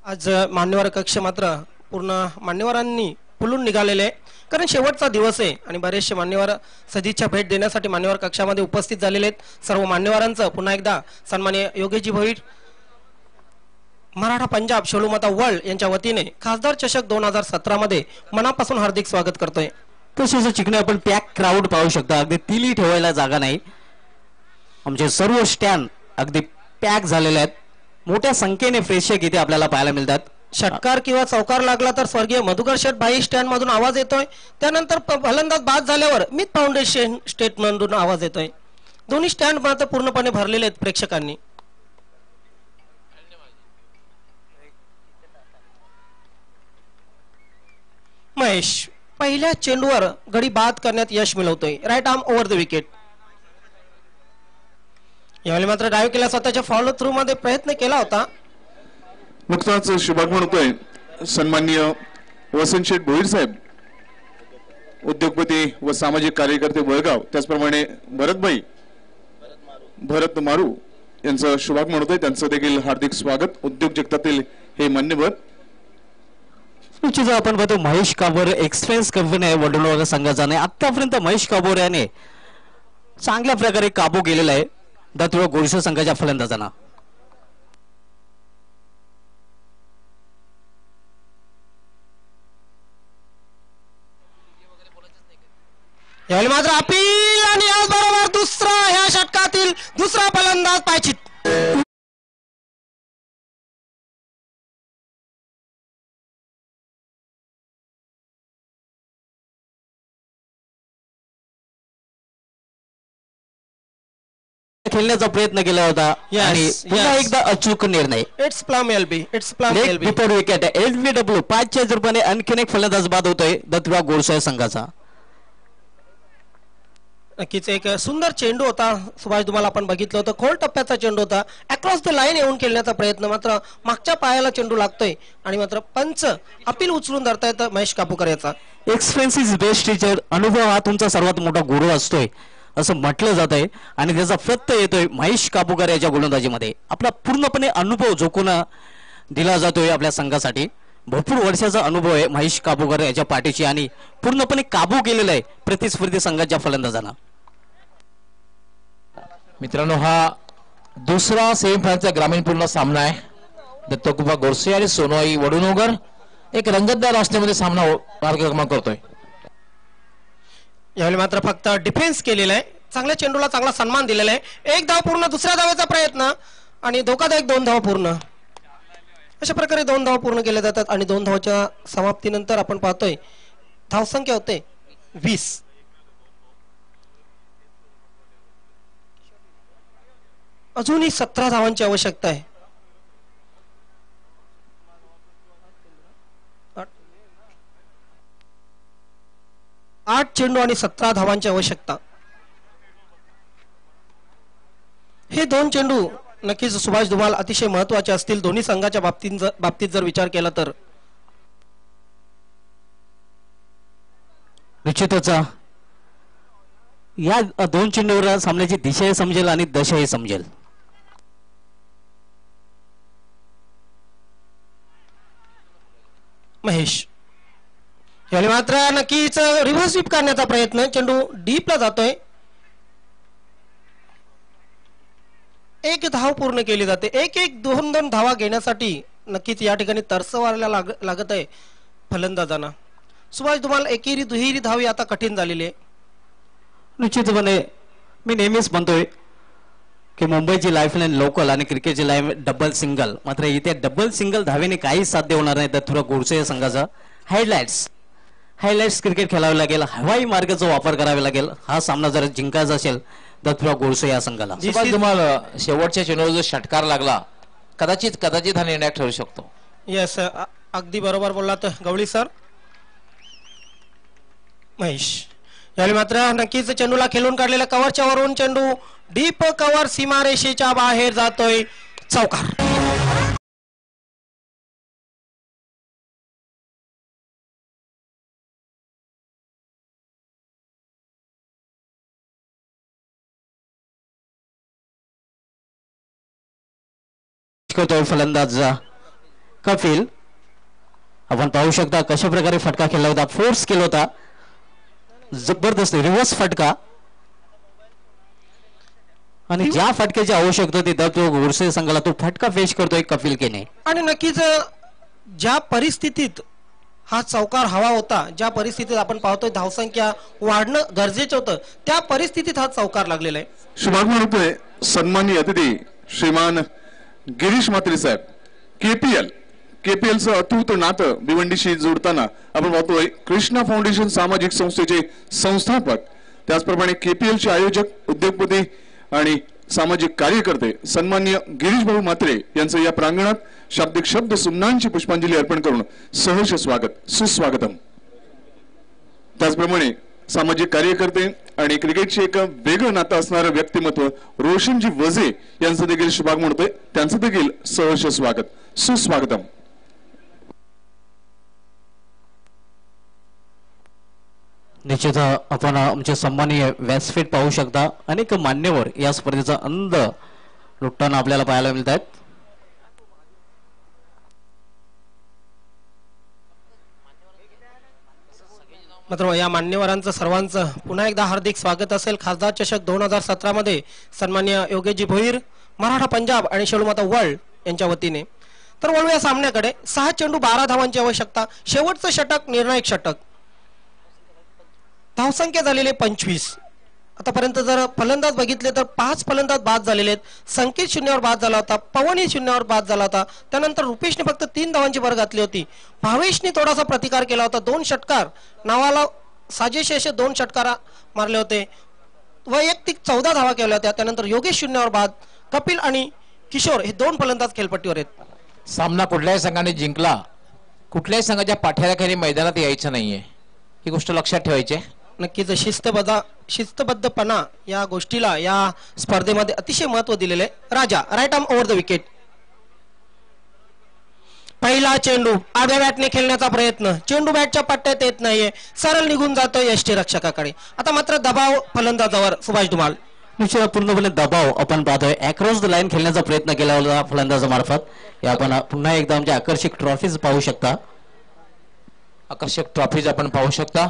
आज मान्यवर कक्ष मात्र पूर्ण मान्यवरांनी फुलून निघालेले आहे, कारण शेवटचा दिवस आहे आणि बरेचसे मान्यवर सदिच्छा भेट देण्यासाठी मान्यवर कक्षामध्ये उपस्थित झालेले आहेत. सर्व मान्यवरांचं पुन्हा एकदा सन्माननीय योगेशजी भोईर, मराठा पंजाब शेळूमाता वर्ल्ड यांच्या वतीने खासदार चषक 2017 मध्ये मनापासून हार्दिक स्वागत करतोय. तसेच चिकणे आपण पॅक क्राऊड पाहू शकता, अगदी तिली ठेवायला जागा नाही. आमचे सर्व स्टँड अगदी पॅक झालेले आहेत, मोठ्या संख्येने प्रेक्षक इथे आपल्याला पाहायला मिळतात. षटकार किंवा चौकार लागला तर स्वर्गीय मधुकर शेठ भाई स्टँड मधून आवाज येतोय, त्यानंतर फलंदाज बाद झाल्यावर मित फाउंडेशन स्टेट मधून आवाज येतोय. दोन्ही स्टँड मात्र पूर्णपणे भरलेले आहेत प्रेक्षकांनी. महेश पहिल्या चेंडूवर गडी बाद करण्यात यश मिळवतोय. Right arm over the wicket. यावेळी मात्र डायव्ह केला, स्वतःच्या फॉलो थ्रू मध्ये प्रयत्न केला होता. नुकताच शुभागमन होतोय सन्माननीय वसंत शेठ भोईर साहेब, उद्योगपती व सामाजिक कार्यकर्ते वळगाव, त्याचप्रमाणे भरत मारू यांचं शुभागमन होतंय. त्यांचं देखील हार्दिक स्वागत. उद्योग जगतातील हे मान्यवर. निश्चितच आपण पाहतो महेश काबोरे एक्सप्रेस कंपनी आहे वडोदरा संघाचा आणि आतापर्यंत महेश काबोरे याने चांगल्या प्रकारे काबू केलेला आहे दत्तुरा गोडसे संघाच्या फलंदाजांना. यावेळी मात्र अपील आणि याचबरोबर दुसरा ह्या षटकातील दुसरा फलंदाज पायचित. खेळण्याचा प्रयत्न केला होता आणि पुन्हा एकदा अचूक निर्णय. It's plumb LB. Before wicket LBW 5च्या रूपाने आणखीन एक फलंदाज बाद होतोय दत्तुरा गोडसे संघाचा. नक्कीच एक सुंदर चेंडू होता सुभाष, तुम्हाला आपण बघितलं होतं. खोल टप्प्याचा चेंडू होता. अक्रॉस द लाईन येऊन खेळण्याचा प्रयत्न, मात्र मागच्या पायाला चेंडू लागतोय आणि मात्र पंच अपील उचलून धरतायत महेश कापूकर याचा. Experience is best teacher. अनुभव हा तुमचा सर्वात मोठा गुरु असतोय असं म्हटलं जात आहे आणि त्याचा प्रत्यय येतोय महेश कापूकर याच्या गोलंदाजीमध्ये. आपला पूर्णपणे अनुभव झोकून दिला जातोय आपल्या संघासाठी. भरपूर वर्षाचा अनुभव आहे महेश कापूकर याच्या पाठीची आणि पूर्णपणे काबू केलेला आहे प्रतिस्पर्धी संघाच्या फलंदाजांना. मित्रांनो, हा दुसरा सेमीफायनलचा ग्रामीण पूर्ण सामना आहे. दत्तकुबा गोडसे आणि सोनोई वडुनगर एक रंगतदार रचनेमध्ये सामना मार्गक्रमण करतोय. यावेळी मात्र फक्त डिफेन्स केलेला आहे. चांगल्या चेंडूला चांगला सन्मान दिलेला आहे. एक धाव पूर्ण, दुसऱ्या धावेचा प्रयत्न आणि धोकादायक 2 धाव पूर्ण. अशा प्रकारे 2 धाव पूर्ण केले जातात आणि 2 धावाच्या समाप्तीनंतर आपण पाहतोय धावसंख्या होते 20. अजूनही 17 धावांची आवश्यकता आहे. 8 चेंडू आणि 17 धावांची आवश्यकता. हे 2 चेंडू नक्कीच सुभाष धुमाल अतिशय महत्वाचे असतील दोन्ही संघाच्या बाबतीत जर विचार केला तर. निश्चितच या 2 चेंडूवर सामन्याची दिशाही समजेल आणि दशाही समजेल. महेश यावेळी मात्र नक्कीच रिव्हर्स स्वीप करण्याचा प्रयत्न. चेंडू डीपला जातोय. 1 धाव पूर्ण केली जाते. 1-2 धावा घेण्यासाठी नक्कीच या ठिकाणी तरसवायला लागत आहे फलंदाजांना. सुभाष धुमाल एकेरी दुहेरी धावी आता कठीण झालेली आहे. निश्चितपणे मी नेहमीच म्हणतोय की मुंबईची लाईफलाईन लोकल आणि क्रिकेटची लाईफ डबल सिंगल. मात्र इथे डबल सिंगल धावेने काहीच साध्य होणार नाही दत्तुरा गोडसे संघाचा. हायलाइट्स क्रिकेट खेळावे लागेल. हवाई मार्गाचा वापर करावा लागेल. हा सामना जर जिंकायचा असेल दत्तुरा गोडसे या संघाला. तुम्हाला शेवटच्या चेंडूवर जो षटकार लागला कदाचित हा निर्णय ठरू शकतो. येस, अगदी बरोबर बोललात गवळी सर. महेश यावेळी मात्र नक्कीच चेंडूला खेळून काढलेल्या कव्हरच्या वरून चेंडू डीप कव्हर सीमारेषेच्या बाहेर जातोय. चौकार. करतोय फलंदाज कपिल. आपण पाहू शकता कशा प्रकारे फटका खेळला होता. फोर्स केला होता. जबरदस्त रिव्हर्स फटका आणि ज्या फटक्याची आवश्यकता होती दत्तुरा गोडसे संघाला तो फटका पेश करतोय कपिल केने. आणि नक्कीच ज्या परिस्थितीत हा चौकार हवा होता, ज्या परिस्थितीत आपण पाहतोय धावसंख्या वाढणं गरजेचं होतं, त्या परिस्थितीत हा चौकार लागलेला आहे. शुभागमन होतोय सन्माननीय अतिथी श्रीमान गिरीश म्हात्रे साहेब. केपीएलचं अतूट नातं भिवंडीशी जोडताना आपण पाहतोय कृष्णा फाउंडेशन सामाजिक संस्थेचे संस्थापक, त्याचप्रमाणे केपीएलचे आयोजक, उद्योगपती आणि सामाजिक कार्यकर्ते सन्माननीय गिरीश भाऊ म्हात्रे यांचं या प्रांगणात शाब्दिक शब्द सुमनांची पुष्पांजली अर्पण करून सहर्ष स्वागत, सुस्वागतम. त्याचप्रमाणे सामाजिक कार्यकर्ते आणि क्रिकेटचे एक वेगळं नातं असणारं व्यक्तिमत्व रोशनजी वजे यांचं देखील शुभाग म्हणतोय, त्यांचं देखील सहर्ष स्वागत, सुस्वागतम. निश्चित आपण आमचे सन्माननीय व्यासपीठ पाहू शकता. अनेक मान्यवर या स्पर्धेचा आनंद लुटताना आपल्याला पाहायला मिळत आहेत. मात्र या मान्यवरांचं सर्वांचं पुन्हा एकदा हार्दिक स्वागत असेल. खासदार चषक 2017 मध्ये सन्माननीय योगेशजी भोईर, मराठा पंजाब आणि शेळूमाता वर्ल्ड यांच्या वतीने. तर वळू या सामन्याकडे. 6 चेंडू 12 धावांची आवश्यकता. शेवटचं षटक निर्णायक षटक. धावसंख्या झालेले 25. आतापर्यंत जर फलंदाज बघितले तर 5 फलंदाज बाद झालेले आहेत. संकेत शून्यावर बाद झाला होता, पवनही शून्यावर बाद झाला होता. त्यानंतर रुपेशने फक्त 3 धावांची भर घातली होती. भावेशने थोडासा प्रतिकार केला होता. 2 षटकार नावाला साजेसे असे 2 षटकार मारले होते. वैयक्तिक 14 धावा केल्या होत्या. त्यानंतर योगेश शून्यावर बाद. कपिल आणि किशोर हे 2 फलंदाज खेळपट्टीवर आहेत. सामना कुठल्याही संघाने जिंकला, कुठल्याही संघाच्या पाठ्याराखाली मैदानात यायचं नाहीये, ही गोष्ट लक्षात ठेवायची आहे. नक्कीच शिस्तबद्धपणा या गोष्टीला या स्पर्धेमध्ये अतिशय महत्व दिलेले. Raja right arm over the wicket. पहिला चेंडू आडव्या बॅटने खेळण्याचा प्रयत्न. चेंडू बॅटच्या पट्ट्यात येत नाहीये, सरळ निघून जातोय यष्टीरक्षकाकडे. आता मात्र दबाव फलंदाजावर. सुभाष धुमाल. निश्चित पूर्णपणे दबाव आपण पाहतोय. अक्रॉस द लाईन खेळण्याचा प्रयत्न केला होता फलंदाजामार्फत. या आपण पुन्हा एकदा आमच्या आकर्षक ट्रॉफीज पाहू शकता. आकर्षक ट्रॉफीज आपण पाहू शकता.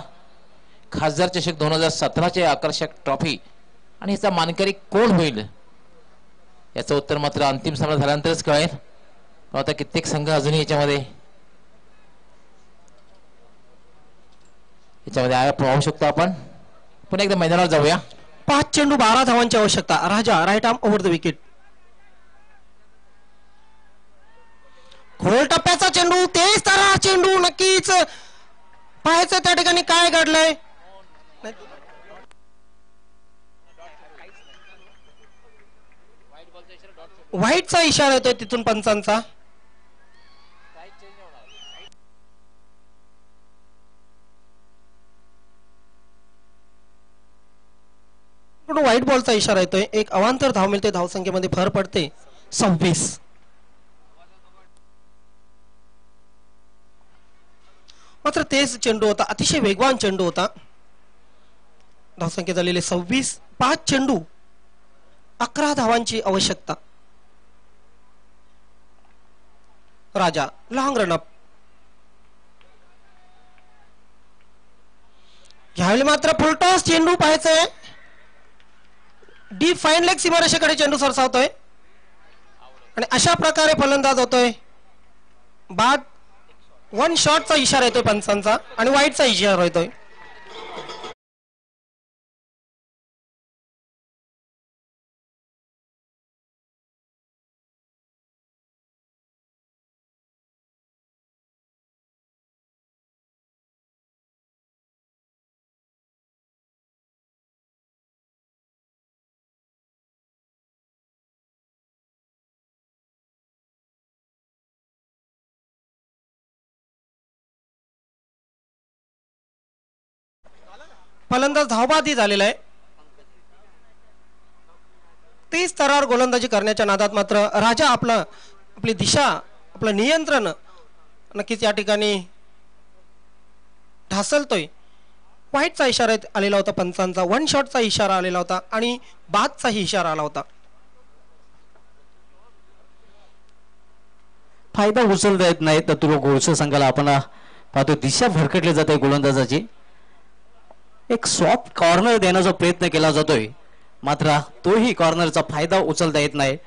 खासदार चषक 2017 आकर्षक ट्रॉफी आणि याचा मानकरी कोण होईल याचं उत्तर मात्र अंतिम सामना झाल्यानंतरच कळेल. आता कित्येक संघ अजूनही याच्यामध्ये पाहू शकतो आपण. पुन्हा एकदा मैदानावर जाऊया. 5 चेंडू 12 धावांची आवश्यकता. Raja right arm over the wicket. खोल टप्प्याचा चेंडू. तेज तारा चेंडू. नक्कीच पाहायचं त्या ठिकाणी काय घडलंय. व्हाईटचा इशारा येतोय तिथून पंचांचा. व्हाईट बॉलचा इशारा येतोय. एक अवांतर धाव मिळते. धावसंख्येमध्ये भर पडते 26. मात्र तेच चेंडू होता. अतिशय वेगवान चेंडू होता. धावसंख्या झालेले 26. 5 चेंडू 11 धावांची आवश्यकता. राजा लॉंग रनअप. ह्यावेळी मात्र फुलटॉस चेंडू पाहायचंय. डीप फाईन लेग सीमारेषेकडे चेंडू सरसावतोय आणि अशा प्रकारे फलंदाज होतोय. बाद 1 शॉटचा इशारा येतोय पंचांचा आणि व्हाईटचा इशारा येतोय. फलंदाज धावबादी झालेला आहे. 30 स्तरावर गोलंदाजी करण्याच्या नादात मात्र राजा आपली दिशा, आपलं नियंत्रण नक्कीच या ठिकाणी ढासलतोय. व्हाईटचा इशारा आलेला होता पंचांचा. 1 शॉटचा इशारा आलेला होता आणि बादचाही इशारा आला होता. फायदा उचलता येत नाही तर तुला गोळसं संघाला आपण पाहतो दिशा भरकटली जाते गोलंदाजाची. एक सॉफ्ट कॉर्नर देण्याचा प्रयत्न केला जातोय, मात्र तोही कॉर्नरचा फायदा उचलता येत नाही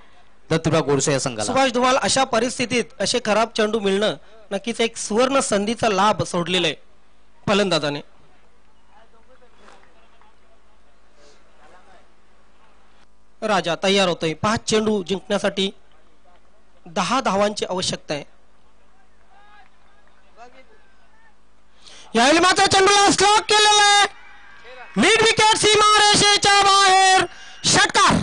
दत्तूराव गोडसे या संघाला. सुभाष धुमाल, अशा परिस्थितीत असे खराब चेंडू मिळणं नक्कीच एक सुवर्ण संधीचा लाभ सोडलेला आहे फलंदाजाने. राजा तयार होतोय. 5 चेंडू जिंकण्यासाठी 10 धावांची आवश्यकता आहे. यावेळी मात्र चेंडूला स्ट्रोक केलेला आहे. मिड विकेट सीमारेषेच्या बाहेर षटकार.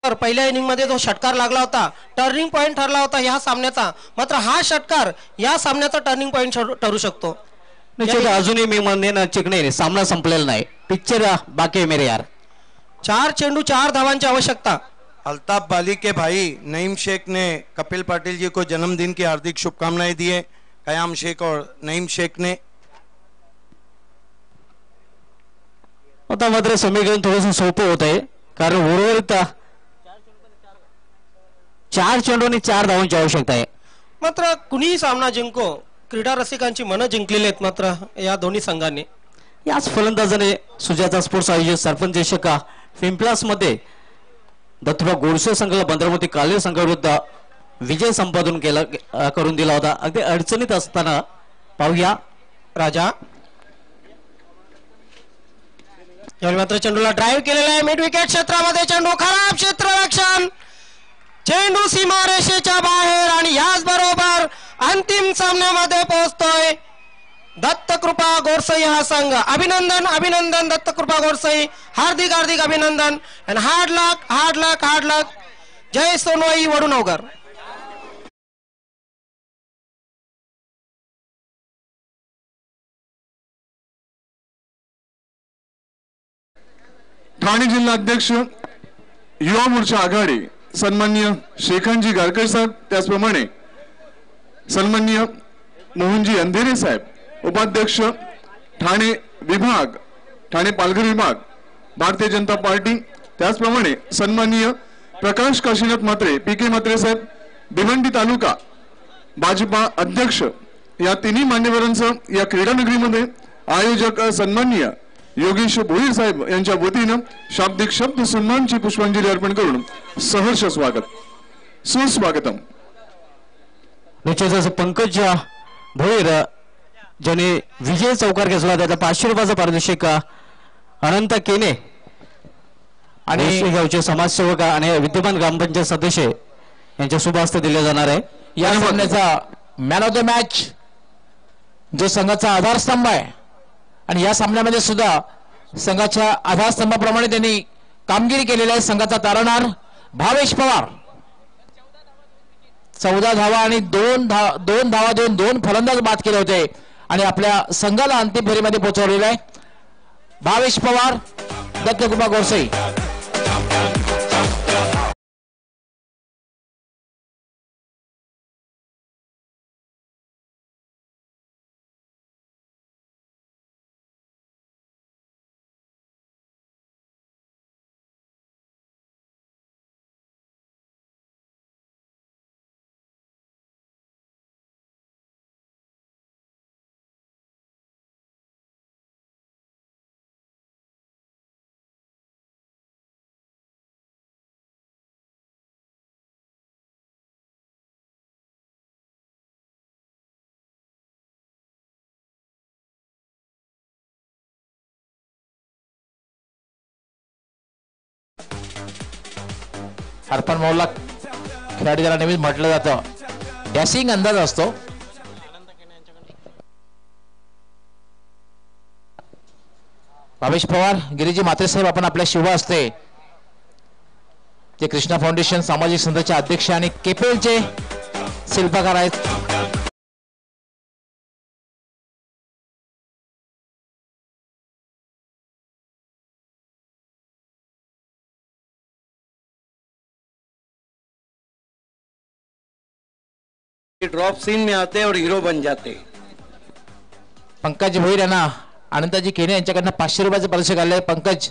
तर पहिल्या इनिंग मध्ये जो षटकार लागला होता टर्निंग पॉइंट ठरला होता ह्या सामन्याचा. मात्र हा षटकार या सामन्याचा टर्निंग पॉइंट ठरू शकतो. निश्चित अजूनही मी म्हणणे ना चिकणे सामना संपलेला नाही. पिक्चर बाकी है मेरे यार. 4 चेंडू 4 धावांची आवश्यकता. अल्ताफ बाली के भाई नईम शेख ने कपिल पाटिल जी को जन्मदिन की हार्दिक शुभकामनाएं दी है. कयाम शेख और नईम शेख ने. आता मात्र समीकरण थोडंसं सोपं होत आहे कारण उर्वरित 4 चेंडू आणि 4 धावांची आवश्यकता आहे. मात्र कुणीही सामना जिंको क्रीडा रसिकांची मनं जिंकलेली आहेत मात्र या दोन्ही संघांनी. याच फलंदाजाने सुजाता स्पोर्ट्स आयोजित सरपंच चषका फिम्प्लास मध्ये दत्तूराव गोडसे संघाला बंदरमती काले संघाविरुद्ध विजय संपादन करून दिला होता. अगदी अडचणीत असताना पाहूया राजा यावेळी मात्र चेंडूला ड्राईव्ह केलेला आहे. मिड विकेट क्षेत्रामध्ये चेंडू खराब क्षेत्ररक्षण. चेंडू सीमारेषेच्या बाहेर आणि याच बरोबर अंतिम सामन्यामध्ये पोहोचतोय दत्तकृपा गोडसे हा संघ. अभिनंदन अभिनंदन दत्तकृपा गोडसे. हार्दिक हार्दिक अभिनंदन आणि हार्ड लक हार्ड लक हार्ड लक. जय सोनवाई वडुनवगर. ठाणे जिल्हा अध्यक्ष युवा मोर्चा आघाडी सन्माननीय शेखांजी गारकर साहेब, त्याचप्रमाणे सन्माननीय मोहनजी अंधेरे साहेब, उपाध्यक्ष ठाणे विभाग, ठाणे पालघर विभाग भारतीय जनता पार्टी, त्याचप्रमाणे सन्माननीय प्रकाश काशीनाथ म्हात्रे पीके म्हात्रे साहेब भिवंडी तालुका भाजपा अध्यक्ष, या तिन्ही मान्यवरांचं या क्रीडानगरीमध्ये आयोजक सन्माननीय योगेश भोईर साहेब यांच्या वतीनं शाब्दिक शब्द सन्मानची पुष्पांजली अर्पण करून सहर्ष स्वागत सुस्वागतम. निश्चितच पंकज भोईर ज्याने विजय चौकार घेतला त्याचा 500 रुपयाचा पारितोषिक अनंत केने आणि गावचे समाजसेवक आणि विद्यमान ग्रामपंचायत सदस्य यांच्या शुभ हस्ते दिले जाणार आहे. या सामन्याचा मॅन ऑफ द मॅच जो संघाचा आधारस्तंभ आहे आणि या सामन्यामध्ये सुद्धा संघाच्या आधारस्तंभाप्रमाणे त्यांनी कामगिरी केलेली आहे. संघाचा तारणहार भावेश पवार 14 धावा आणि 2 धावा देऊन 2 फलंदाज बाद केले होते आणि आपल्या संघाला अंतिम फेरीमध्ये पोहोचवलेला आहे. भावेश पवार दत्तकृपा गोडसे. अर्पण मौला खेळाडू ज्याला नेहमीच म्हटलं जातं डॅशिंग अंदाज असतो. भावेश पवार गिरीजी म्हात्रे साहेब आपण आपल्या शुभ हस्ते जे कृष्णा फाउंडेशन सामाजिक संस्थेचे अध्यक्ष आणि केपेलचे शिल्पकार आहेत. ड्रॉप सीन में आते और हीरो बन जाते. पंकज भोईर यांना अनंताजी केने यांच्याकडनं 500 रुपयाचं पारितोषिक आलंय. पंकज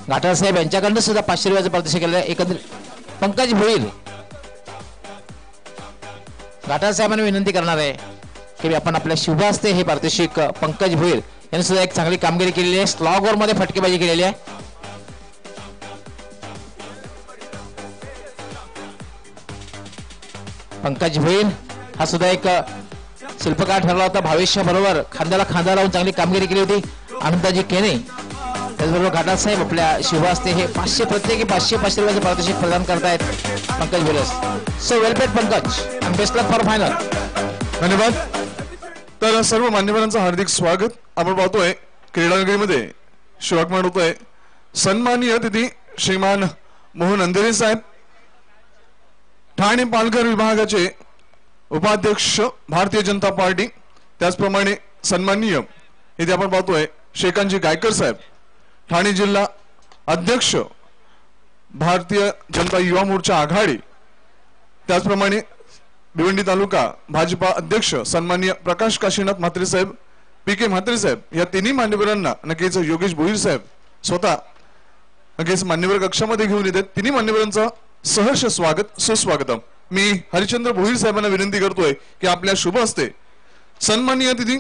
घाटाळ साहेब यांच्याकडनं सुद्धा 500 रुपयाचं पारितोषिक आलंय. एकंदरीत पंकज भोईर घाटाळ साहेबांना विनंती करणार आहे की आपण आपल्या शुभ हस्ते हे पारितोषिक पंकज भोईर यांनी सुद्धा एक चांगली कामगिरी केलेली आहे. स्लॉग ओव्हर मध्ये फटकेबाजी केलेली आहे. पंकज भोईर हा सुद्धा एक शिल्पकार ठरला होता. भावेशच्या बरोबर खांद्याला खांदा लावून चांगली कामगिरी केली होती. अनंताजी केने त्याचबरोबर घाटाळ साहेब आपल्या शुभ हस्ते हे 500 प्रत्येकी 500 रुपयाचे पारितोषिक प्रदान करतायत Pankaj Bhoir. So well played Pankaj आणि बेस्ट लक फॉर फायनल. धन्यवाद. तर सर्व मान्यवरांचं हार्दिक स्वागत. आपण पाहतोय क्रीडानगरीमध्ये शुभागमन होतोय सन्माननीय तिथी श्रीमान मोहन अंधेरे साहेब, ठाणे पालघर विभागाचे उपाध्यक्ष भारतीय जनता पार्टी, त्याचप्रमाणे सन्माननीय इथे आपण पाहतोय शेकांजी गायकर साहेब, ठाणे जिल्हा अध्यक्ष भारतीय जनता युवा मोर्चा आघाडी, त्याचप्रमाणे भिवंडी तालुका भाजपा अध्यक्ष सन्माननीय प्रकाश काशीनाथ म्हात्रे साहेब, पी.के. म्हात्रे साहेब, या तिन्ही मान्यवरांना नक्कीच योगेश भोईर साहेब स्वतः नक्कीच मान्यवर कक्षामध्ये घेऊन येतात. तिन्ही मान्यवरांचं सहर्ष स्वागत सुस्वागतम. मी हरिश्चंद्र भोईर साहेबांना विनंती करतोय की आपल्या शुभ हस्ते सन्माननीय तिथी